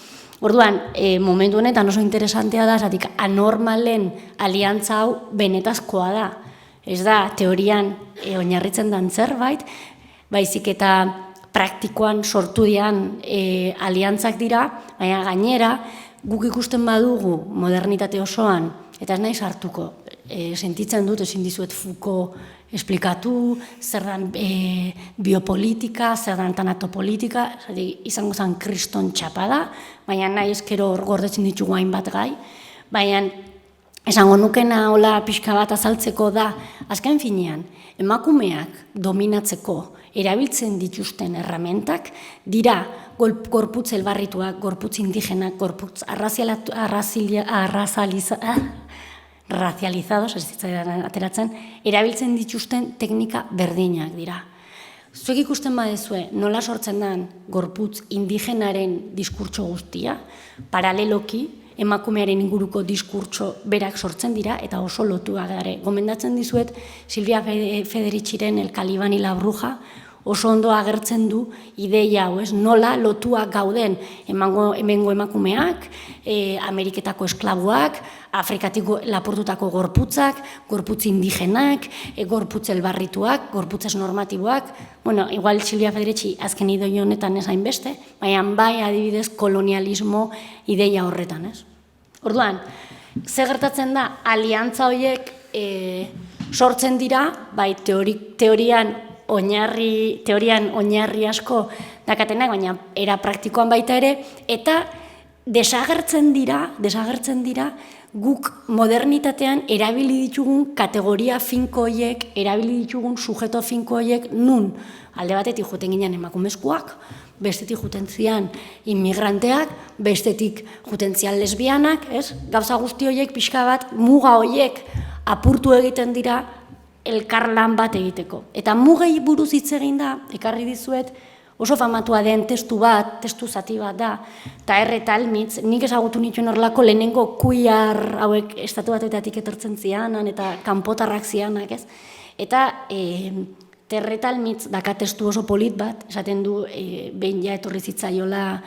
Orduan, momentu honetan oso interesantea da, zatik anormalen aliantza hau benetazkoa da. Ez da, teorian oinarritzen dan zerbait, baizik eta praktikoan sortu dian aliantzak dira, baina gainera guk ikusten badugu modernitate osoan, eta ez nahi sartuko, sentitzen dut ezin dizuet Foucault esplikatu, zer dan biopolitika, zer dan tanatopolitika, izango zen kriston txapada, baina nahi ezkero hor gordetzen ditugu hainbat gai, baina esango nukena hola pixka bat azaltzeko da, azken finean, emakumeak dominatzeko erabiltzen dituzten erramentak dira gorputz elbarrituak, gorputz indigenak, gorputz razializados, ez ditzaidan ateratzen, erabiltzen dituzten teknika berdinak dira. Zuek ikusten badezue nola sortzen den gorputz indigenaren diskurtso guztia, paraleloki, emakumearen inguruko diskurtso berak sortzen dira eta oso lotuak gare. Gomendatzen dizuet Silvia Federiciren El Calibán y la Bruja oso ondo agertzen du ideia hau, ez? Nola lotuak gauden hemengo emakumeak, Ameriketako esklabuak, Afrikatik lapurtutako gorputzak, gorputz indigenak, gorputz elbarrituak, gorputzez normatiboak. Bueno, igual Silvia Federici azken idei honetan ez hainbeste, baina bai adibidez kolonialismo ideia horretan, ez? Orduan, ze gertatzen da, aliantza horiek sortzen dira, bai teorian oinarri asko dakatenak, baina era praktikoan baita ere, eta desagertzen dira guk modernitatean erabili ditugun kategoria finko horiek, erabili ditugun sujeto finko horiek nun alde batetik juten ginen emakumezkoak, bestetik juten zian inmigranteak, bestetik juten zian lesbianak, ez? Gauza guzti horiek pixka bat, muga horiek apurtu egiten dira elkarlan bat egiteko. Eta mugei buruz hitz egin da, ekarri dizuet, oso famatua den testu zati bat da, eta Talmitz, nik ezagutu nituen horrelako lehenengo queer hauek estatu batetatik etortzen zianan, eta kanpotarrak zianak, ez? Eta Talmitz daka testu oso polit bat, esaten du, behin ja etorri zitzaiola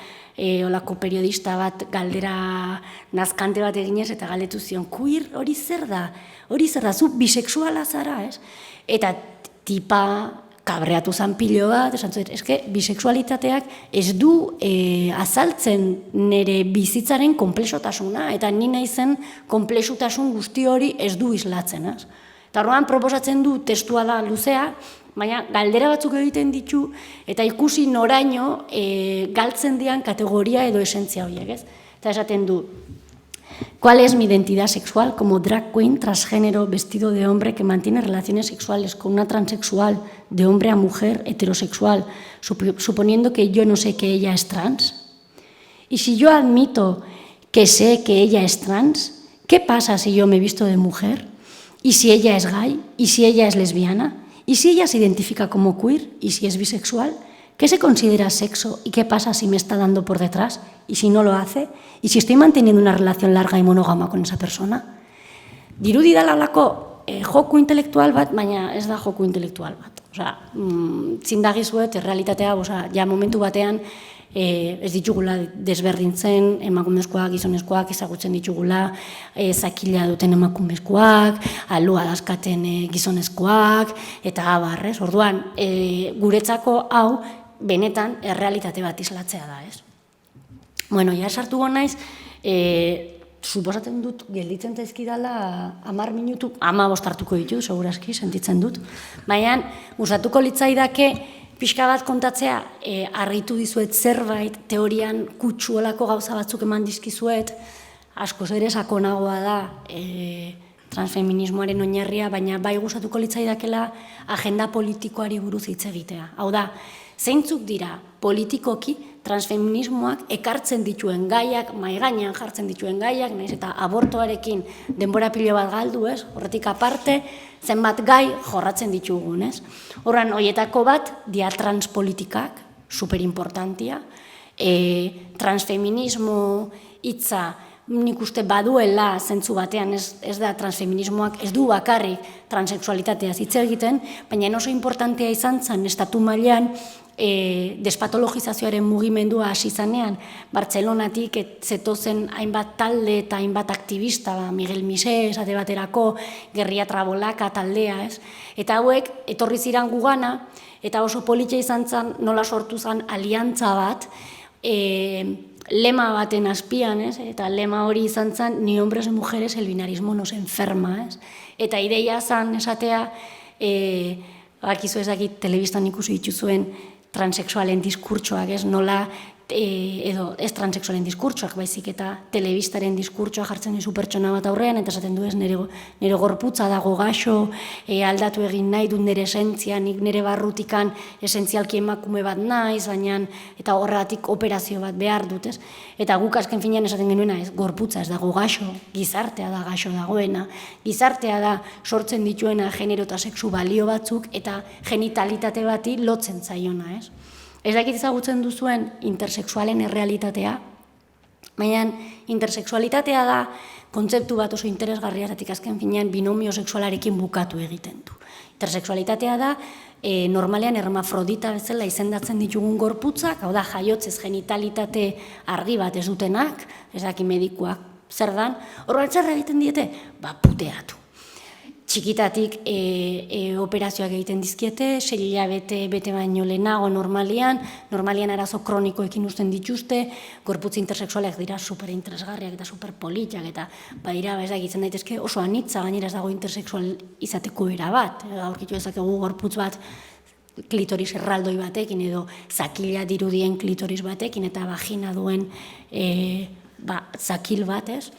olako periodista bat galdera nazkante bat eginez, eta galdetu zion, queer hori zer da? Hori zer da, zu bisexuala zara, ez? Eta tipa kabreatu zan pilo bat, esan zuen, eske, bisexualitateak ez du azaltzen nire bizitzaren konplexotasuna, eta ni naizen konplexutasun guzti hori ez du islatzen, ez? Eta horrean proposatzen du testua da luzea, baina galdera batzuk egiten ditu, eta ikusi noraino galtzen dian kategoria edo esentzia horiek, ez? Eta esaten du, ¿cuál es mi identidad sexual como drag queen transgénero vestido de hombre que mantiene relaciones sexuales con una transexual de hombre a mujer heterosexual, suponiendo que yo no sé que ella es trans? Y si yo admito que sé que ella es trans, ¿qué pasa si yo me visto de mujer? ¿Y si ella es gay? ¿Y si ella es lesbiana? ¿Y si ella se identifica como queer? ¿Y si es bisexual? ¿Qué se considera sexo y qué pasa si me está dando por detrás? ¿Y si no lo hace? ¿Y si estoy manteniendo una relación larga y monógama con esa persona? Dirudi dalalako joku intelektual bat, baina ez da joku intelektual bat. Osea, zindagizuet, realitatea, ja momentu batean, ez ditugula desberdintzen, emakumezkoak, gizonezkoak ezagutzen ditugula, zakila duten emakumezkoak, alua daskaten gizonezkoak, eta abarrez. Orduan, guretzako hau, benetan, errealitate bat islatzea da, ez? Bueno, ja esartu naiz, suposatzen dut, gelditzen zaizkidala 10 minutu, 15 hartuko ditu, segurazki, sentitzen dut. Baina, gustatuko litzaidake, pixka bat kontatzea, harritu dizuet zerbait, teorian kutsuolako gauza batzuk eman dizkizuet, askoz ere sakonagoa da transfeminismoaren oinarria, baina bai gustatuko litzaidakela agenda politikoari buruz hitz egitea. Hau da, zeintzuk dira politikoki transfeminismoak ekartzen dituen gaiak, mahai gainean jartzen dituen gaiak, naiz eta abortoarekin denbora pilo bat galdu, ez? Horretik aparte, zenbat gai jorratzen ditugun, ez? Horran, horietako bat, diatranspolitikak, superimportantia, transfeminismo hitza nik uste baduela zentzu batean, ez da transfeminismoak, ez du bakarrik transexualitatea hitz egiten, baina oso importantea izan zen estatu mailan despatologizazioaren mugimendua hasi zanean, Bartzelonatik zetozen hainbat talde eta hainbat aktivista, Miguel Misé, esate baterako, Gerria Trabolaka taldea, ez? Eta hauek, etorri ziren gugana, eta oso politia izan zen, nola sortu zen aliantza bat, lema baten azpian, ez? Eta lema hori izan zen, ni hombres y mujeres el binarismo nos enferma, ez? Eta ideia zen esatea, bakizu ezakit telebistan ikusi dituzuen transexualen diskurtsoak, ez? Nola, edo ez transexualen diskurtsoak, baizik eta telebistaren diskurtsoa jartzen dizu pertsona bat aurrean, eta esaten du ez, nire gorputza dago gaxo, aldatu egin nahi dut nire esentzia, nik nire barrutikan esentzialki emakume bat naiz, baina eta horregatik operazio bat behar dut, ez? Eta guk azken finean esaten genuena, ez, gorputza ez dago gaxo, gizartea da gaxo dagoena, gizartea da sortzen dituena genero eta sexu balio batzuk, eta genitalitate bati lotzen zaiona, ez? Ez dakit ezagutzen duzuen intersexualen errealitatea, baina intersexualitatea da kontzeptu bat oso interesgarria, zatik azken finean binomio sexualarekin bukatu egiten du. Intersexualitatea da, normalean hermafrodita bezala izendatzen ditugun gorputzak, hau da jaiotzez genitalitate argi bat ez dutenak, ez daki medikuak zer dan, horren zer egiten diete? Ba, puteatu. Txikitatik operazioak egiten dizkiete, 6 hilabete bete baino lehenago normalian arazo kronikoekin uzten dituzte, gorputz intersexualak dira superinteresgarriak eta superpolitiak, eta badira, ez da, egitzen daitezke oso anitza, gainera ez dago intersexual izateko era bat, aurkitu ezakegu gorputz bat klitoris erraldoi batekin, edo zakila dirudien klitoris batekin, eta vagina duen zakil bat, ez?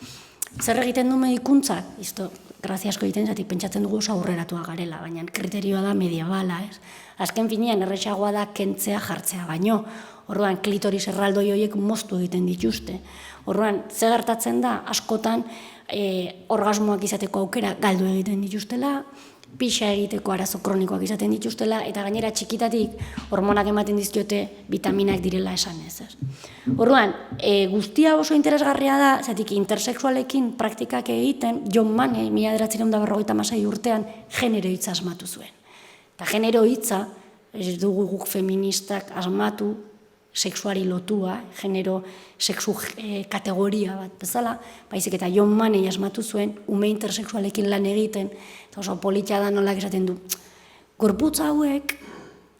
Zer egiten du medikuntzak? Graziasko egiten zatik pentsatzen dugu oso aurreratua garela, baina kriterioa da mediebala, ez? Azken finean erresagoa da kentzea jartzea baino, orduan klitoris erraldoi horiek moztu egiten dituzte. Orduan, ze gertatzen da, askotan orgasmoak izateko aukera galdu egiten dituztela, pixa egiteko arazo kronikoak izaten dituztela, eta gainera txikitatik hormonak ematen dizkiote vitaminak direla esan ez. Orduan, guztia oso interesgarria da, zatik intersexualekin praktikak egiten, John Money, 1956 urtean, genero hitza asmatu zuen. Eta genero hitza, ez dugu guk feministak asmatu, sexuari lotua, genero sexu kategoria bat bezala, baizik eta John Money asmatu zuen, ume intersexualekin lan egiten, eta oso politia da nolak esaten du, gorputza hauek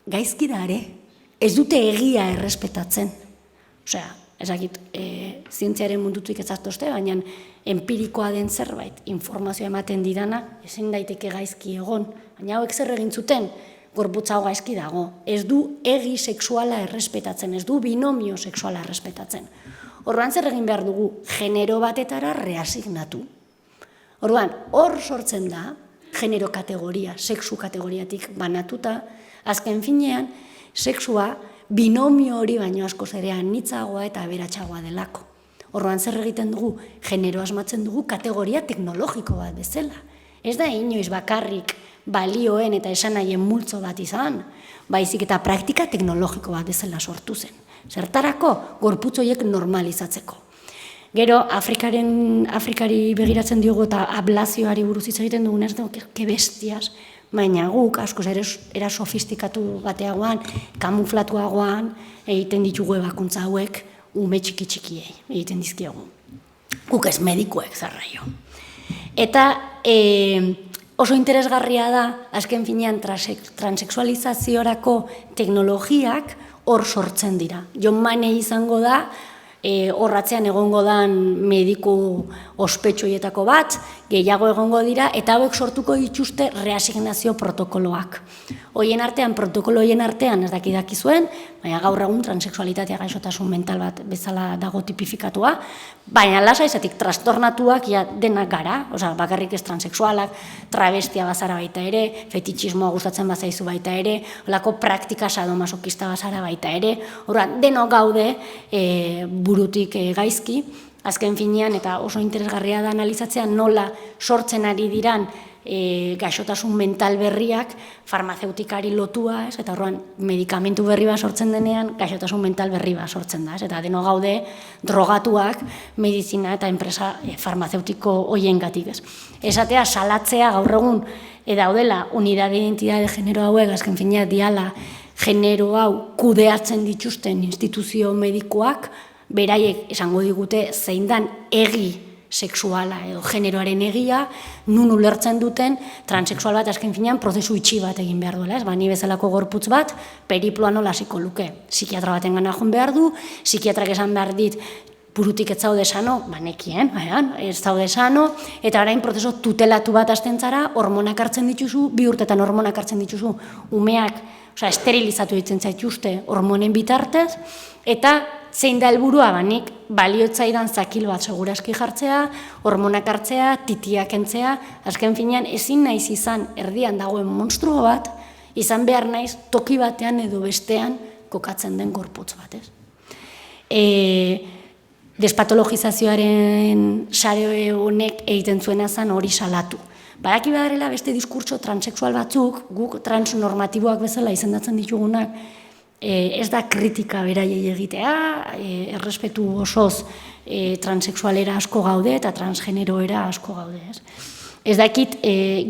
gaizki da ere, ez dute egia errespetatzen. Osea, ezakit, zientziaren mundutuik ez aztozte, baina empirikoa den zerbait, informazioa ematen didana, ezin daiteke gaizki egon, baina hauek zer egin zuten, gorputza hau gaizki dago, ez du egi sexuala errespetatzen, ez du binomio sexuala errespetatzen. Orduan zer egin behar dugu, genero batetara reasignatu. Orduan, hor sortzen da, genero kategoria, sexu kategoriatik banatuta, azken finean, sexua binomio hori baino askoz ere anitzagoa eta aberatsagoa delako. Orduan zer egiten dugu, genero asmatzen dugu kategoria teknologiko bat bezala. Ez da inoiz bakarrik balioen eta esanahien multzo bat izan, baizik eta praktika teknologiko bat bezala sortu zen. Zertarako, gorputz horiek normalizatzeko. Gero, Afrikari begiratzen diogu eta ablazioari buruz hitz egiten dugunez, ke bestias, baina guk askoz era sofistikatu bateagoan, kamuflatuagoan egiten ditugu ebakuntza hauek ume txiki-txikiei egiten dizkiegu. Guk ez medikuek zarraio. Eta oso interesgarria da, azken finean, transexualizaziorako teknologiak hor sortzen dira. John Money izango da, horratzean egongo dan mediku ospetsuietako bat, gehiago egongo dira, eta hauek sortuko dituzte reasignazio protokoloak. Protokolo hoien artean, ez dakizuen, baina gaur egun transexualitatea gaixotasun mental bat bezala dago tipifikatua, baina lasa izatik trastornatuak denak gara, bakarrik ez transexualak, travestia bazara baita ere, fetitxismoa gustatzen bazaizu baita ere, olako praktika sadomasokista bazara baita ere, denok gaude burutik gaizki, azken finean, eta oso interesgarria da analizatzea nola sortzen ari diran gaixotasun mental berriak farmazeutikari lotua, eta horrean medikamentu berri bat sortzen denean, gaixotasun mental berri bat sortzen da, eta deno gaude drogatuak medizina eta enpresa farmazeutiko hoiengatik. Esatea, salatzea gaur egun daudela unidade identidade genero hauek, azken finean diala genero hau kudeatzen dituzten instituzio medikoak, beraiek esango digute zein dan egi sexuala edo generoaren egia, nun ulertzen duten transexual bat azken finean prozesu itxi bat egin behar duela, ni bezalako gorputz bat periploa nola hasiko luke. Psikiatra baten gana joan behar du, psikiatrak esan behar dit burutik ez zaude sano, nekien, ez zaude sano, eta orain prozesu tutelatu bat hasten zara, hormonak hartzen dituzu, 2 urtetan hormonak hartzen dituzu, umeak esterilizatu ditzen zaituzte hormonen bitartez, eta zein da helburua, nik baliotzaidan zakil bat segurazki jartzea, hormonak hartzea, titiak entzea, azken finean ezin naiz izan erdian dagoen monstruo bat, izan behar naiz toki batean edo bestean kokatzen den gorputz bat, Despatologizazioaren sare honek egiten zuena zen hori salatu. Badaki badarela beste diskurtso transexual batzuk, guk transnormatiboak bezala izendatzen ditugunak, ez da kritika beraiei egitea, errespetu osoz transexualera asko gaude eta transgeneroera asko gaude. Ez dakit,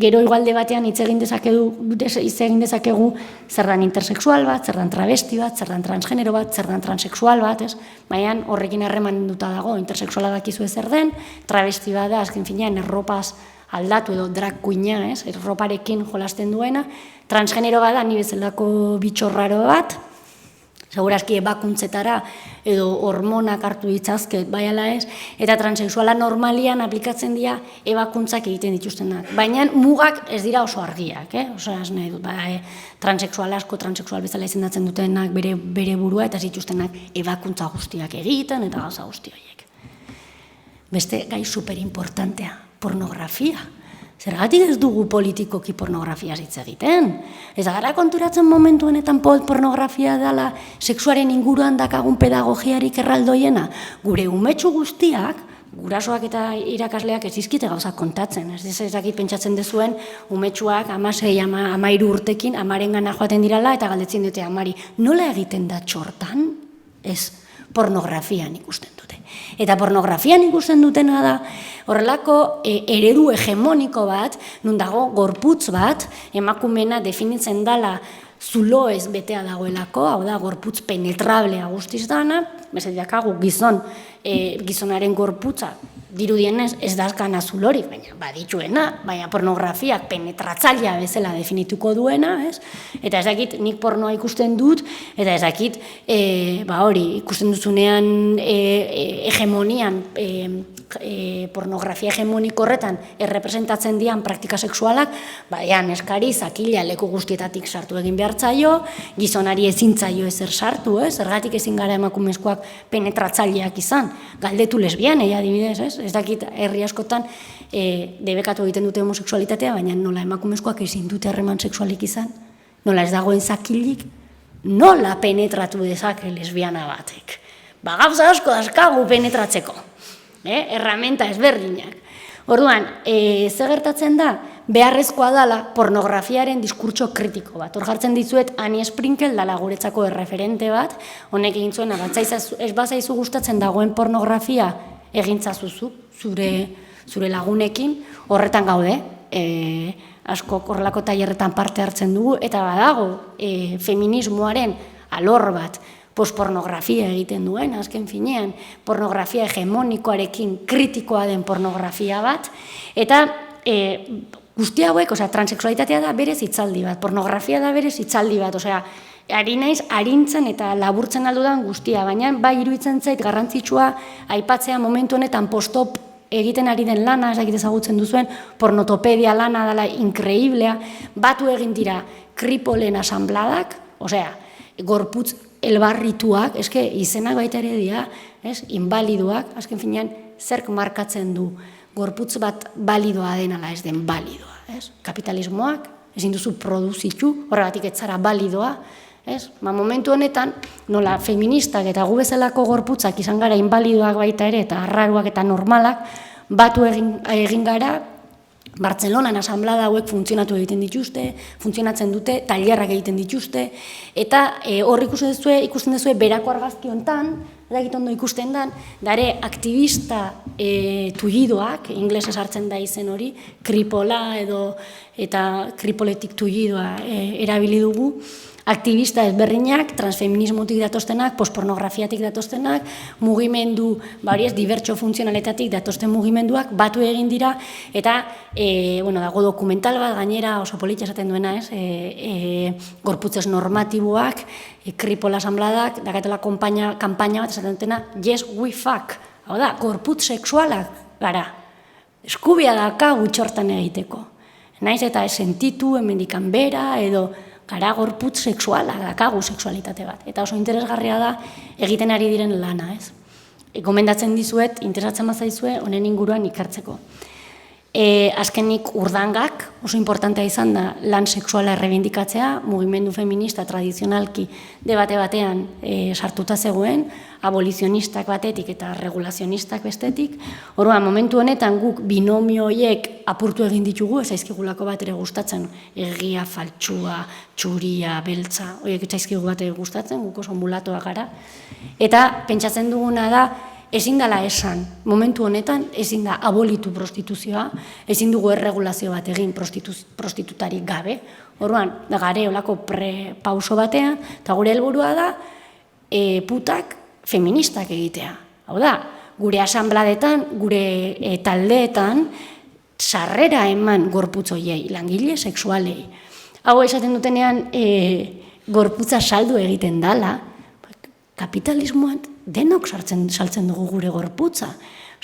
gero igualde batean hitz egin dezakegu zer dan intersexual bat, zer dan travesti bat, zer dan transgenero bat, zer dan transexual bat, baina horrekin harreman duta dago, intersexuala dakizu zer den, travesti bat da, azken finean, erropaz aldatu edo drag queena, erroparekin jolasten duena, transgenero bat da, ni bezalako bitxorraro bat, segurazki ebakuntzetara edo hormonak hartu ditzazket, bai ala ez, eta transexuala normalian aplikatzen dira ebakuntzak egiten dituztenak. Baina mugak ez dira oso argiak, oso ez nahi dut, transexual asko, transexual bezala izendatzen dutenak bere burua eta zituztenak ebakuntza guztiak egiten eta gauza guzti horiek. Beste gai superimportantea, pornografia. Zergatik ez dugu politikoki pornografia hitz egiten? Ez gara konturatzen momentu honetan pornografia dela sexuaren inguruan dakagun pedagogiarik erraldoiena? Gure umetxu guztiak, gurasoak eta irakasleak ez dizkite gauzak kontatzen. Ez dakit pentsatzen dezuen umetxuak 16-13 urtekin amarengana joaten dirala eta galdetzen dute amari. Nola egiten da txortan? Ez, pornografian ikusten dute. Eta pornografian ikusten dutena da horrelako eredu hegemoniko bat, nun dago gorputz bat, emakumena definitzen dala zuloez betea dagoelako, hau da gorputz penetrablea guztiz dana, bezediakagu gizonaren gorputza dirudienez ez dazkana zulorik, baina badituena, baina pornografiak penetratzailea bezala definituko duena, eta ez dakit nik pornoa ikusten dut, eta ez dakit ikusten duzunean hegemonian, pornografia hegemoniko horretan errepresentatzen dian praktika sexualak, neskari zakila leku guztietatik sartu egin behartzaio, gizonari ezin zaio ezer sartu, zergatik ezin gara emakumezkoak penetratzaileak izan, galdetu lesbianei adibidez, ez dakit herri askotan debekatu egiten dute homosexualitatea, baina nola emakumezkoak ezin dute harreman sexualik izan, nola ez dagoen zakilik, nola penetratu dezake lesbiana batek. Gauza asko dazkagu penetratzeko, erramenta ezberdinak. Orduan, ze gertatzen da, beharrezkoa dala pornografiaren diskurtso kritiko bat. Hor jartzen dizuet Annie Sprinkle dala guretzako erreferente bat, honek egin zuena, ez bazaizu gustatzen dagoen pornografia egintzazuzu zure lagunekin, horretan gaude, asko horrelako tailerretan parte hartzen dugu, eta badago feminismoaren alor bat, postpornografia egiten duen, azken finean, pornografia hegemonikoarekin kritikoa den pornografia bat, eta guzti hauek, transexualitatea da berez hitzaldi bat, pornografia da berez hitzaldi bat, ari naiz arintzen eta laburtzen aldudan guztia, baina bai iruditzen zait garrantzitsua aipatzea momentu honetan postop egiten ari den lana, ez dakit ezagutzen duzuen, pornotopedia lana dela inkreiblea, batu egin dira kripolen asambladak, gorputz elbarrituak, eske izenak baita ere dira, invalidoak, azken finean, zerk markatzen du gorputz bat balidoa denala ez den balidoa, kapitalismoak, ezin duzu produzitu, horregatik ez zara balidoa, momentu honetan, nola feministak eta gu bezalako gorputzak izan gara invalidoak baita ere, eta arraruak eta normalak, batu egin gara, Bartzelonan asamblada hauek funtzionatzen dute, tailerrak egiten dituzte, eta hor ikusten duzue berako argazki hontan, eragit ondo ikusten dan, dare aktivista tullidoak, inglesez hartzen da izen hori, kripola eta kripoletik tullidoa erabili dugu, aktivista ezberdinak, transfeminismotik datoztenak, postpornografiatik datoztenak, mugimendu, dibertso funtzionaletatik datozten mugimenduak, batu egin dira, eta dago dokumental bat, gainera oso politia esaten duena, gorputzez normatiboak, kripola asambladak, dakatela kanpaina bat esaten dutena, yes, we fuck, hau da, gorputz sexualak gara, eskubia daka gutxortan egiteko. Naiz eta sentitu, hemendikan bera, edo gara gorputz sexuala, dakagu sexualitate bat. Eta oso interesgarria da egiten ari diren lana, ez? Gomendatzen dizuet, interesatzen bazaizue, honen inguruan ikertzeko. Azkenik urdangak, oso importantea izan da lan sexuala errebindikatzea, mugimendu feminista tradizionalki debate batean sartuta zegoen, abolizionistak batetik eta regulazionistak bestetik. Orduan, momentu honetan guk binomio horiek apurtu egin ditugu, ez zaizkigulako bat ere gustatzen, egia, faltsua, txuria, beltza, horiek ez zaizkigu bat ere gustatzen, guk oso mulatoak gara. Eta pentsatzen duguna da, ezin dela esan, momentu honetan, ezin da abolitu prostituzioa, ezin dugu erregulazio bat egin prostitutarik gabe. Orduan, da gare olako pauso batean, eta gure helburua da, putak feministak egitea. Hau da, gure asanbladetan, gure taldeetan, sarrera eman gorputzoiei, langile sexualei. Hau esaten dutenean, gorputza saldu egiten dala, kapitalismoan denok saltzen dugu gure gorputza.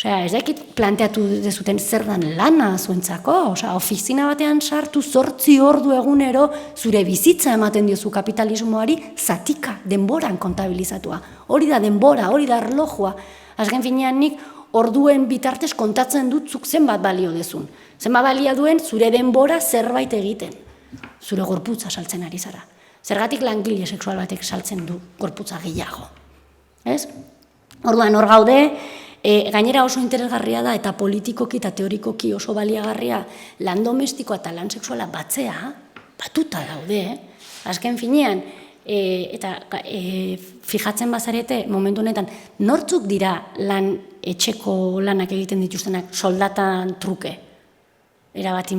Ez dakit planteatu dezuten zer dan lana zuentzako, ofizina batean sartu 8 ordu egunero zure bizitza ematen diozu kapitalismoari zatika, denboran kontabilizatua. Hori da denbora, hori da erlojua. Azken finean nik orduen bitartez kontatzen dut zuk zenbat balio dezun. Zenbat balio duen zure denbora zerbait egiten. Zure gorputza saltzen ari zara. Zergatik langile sexual batek saltzen du gorputza gehiago. Orduan hor gaude, gainera oso interesgarria da eta politikoki eta teorikoki oso baliagarria lan domestikoa eta lan sexuala batzea, batuta daude, azken finean, eta fijatzen bazarete momentu honetan, nortzuk dira lan etxeko lanak egiten dituztenak soldatan truke? Erabat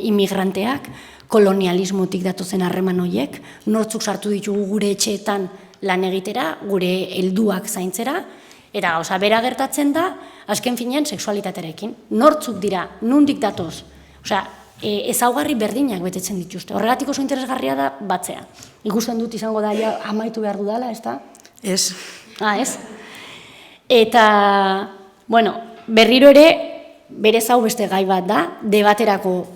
immigranteak, kolonialismotik datozen harreman horiek, nortzuk sartu ditugu gure etxeetan lan egitera, gure helduak zaintzera, eta gauza bera gertatzen da, azken finean sexualitatearekin. Nortzuk dira, nundik datoz, ezaugarri berdinak betetzen dituzte. Horregatik oso interesgarria da batzea. Ikusten dut izango da, amaitu behar dudala, ez da? Ez. Ez? Eta, berriro ere, berez hau beste gai bat da, debaterako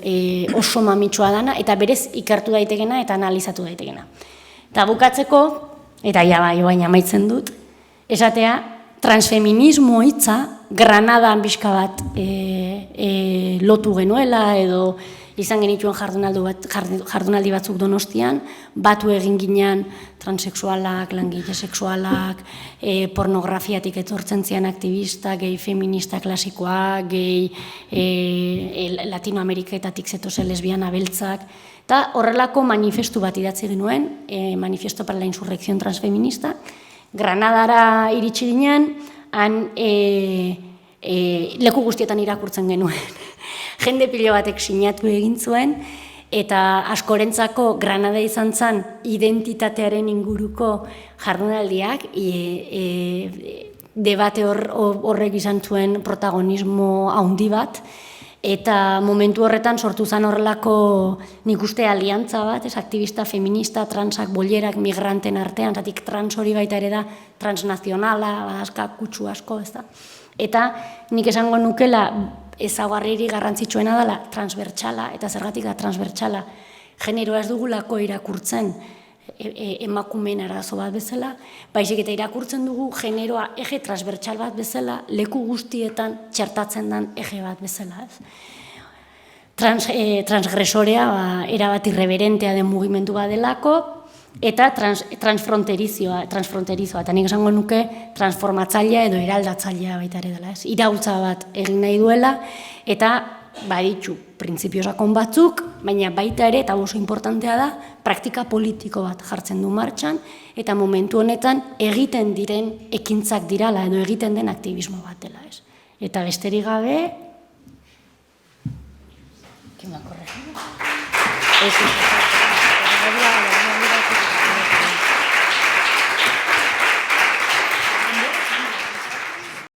oso mamitsua dana, eta berez ikertu daitekena eta analizatu daitekena. Eta bukatzeko, eta baina amaitzen dut, esatea, transfeminismo hitza Granadan bizka bat lotu genuela, edo izan genituen jardunaldi batzuk Donostian, batu egin ginen transexualak, langile sexualak, pornografiatik etortzen zian aktivista, gehi feminista klasikoak, gehi Latinoameriketatik zetozen lesbiana beltzak, eta horrelako manifestu bat idatzi genuen, Manifiesto para la Insurrección Transfeminista, Granadara iritsi ginen, han leku guztietan irakurtzen genuen. Jende pilo batek sinatu egin zuen, eta askorentzako Granada izan zen identitatearen inguruko jardunaldiak, debate horrek izan zuen protagonismo handi bat, eta momentu horretan sortu zen horrelako nik uste aliantza bat, aktivista, feminista, transak, bollerak, migranten artean, zatik trans hori baita ere da transnazionala, kutsu asko, ez da. Eta nik esango nukela ezaugarri garrantzitsuena dela transbertsala, eta zergatik da transbertsala, generoa ez dugulako irakurtzen emakumeen arazo bat bezala, baizik eta irakurtzen dugu generoa eje transbertsal bat bezala, leku guztietan txertatzen den eje bat bezala. Transgresorea erabat irreverentea den mugimendu bat delako, eta transfronterizioa, eta nik esango nuke transformatzailea edo eraldatzailea baita ere dela. Iraultza bat egin nahi duela, eta baditzu printzipio sakon batzuk, baina baita ere, eta oso importantea da, praktika politiko bat jartzen du martxan, eta momentu honetan egiten diren ekintzak dirala, edo egiten den aktivismo bat dela. Eta besterik gabe...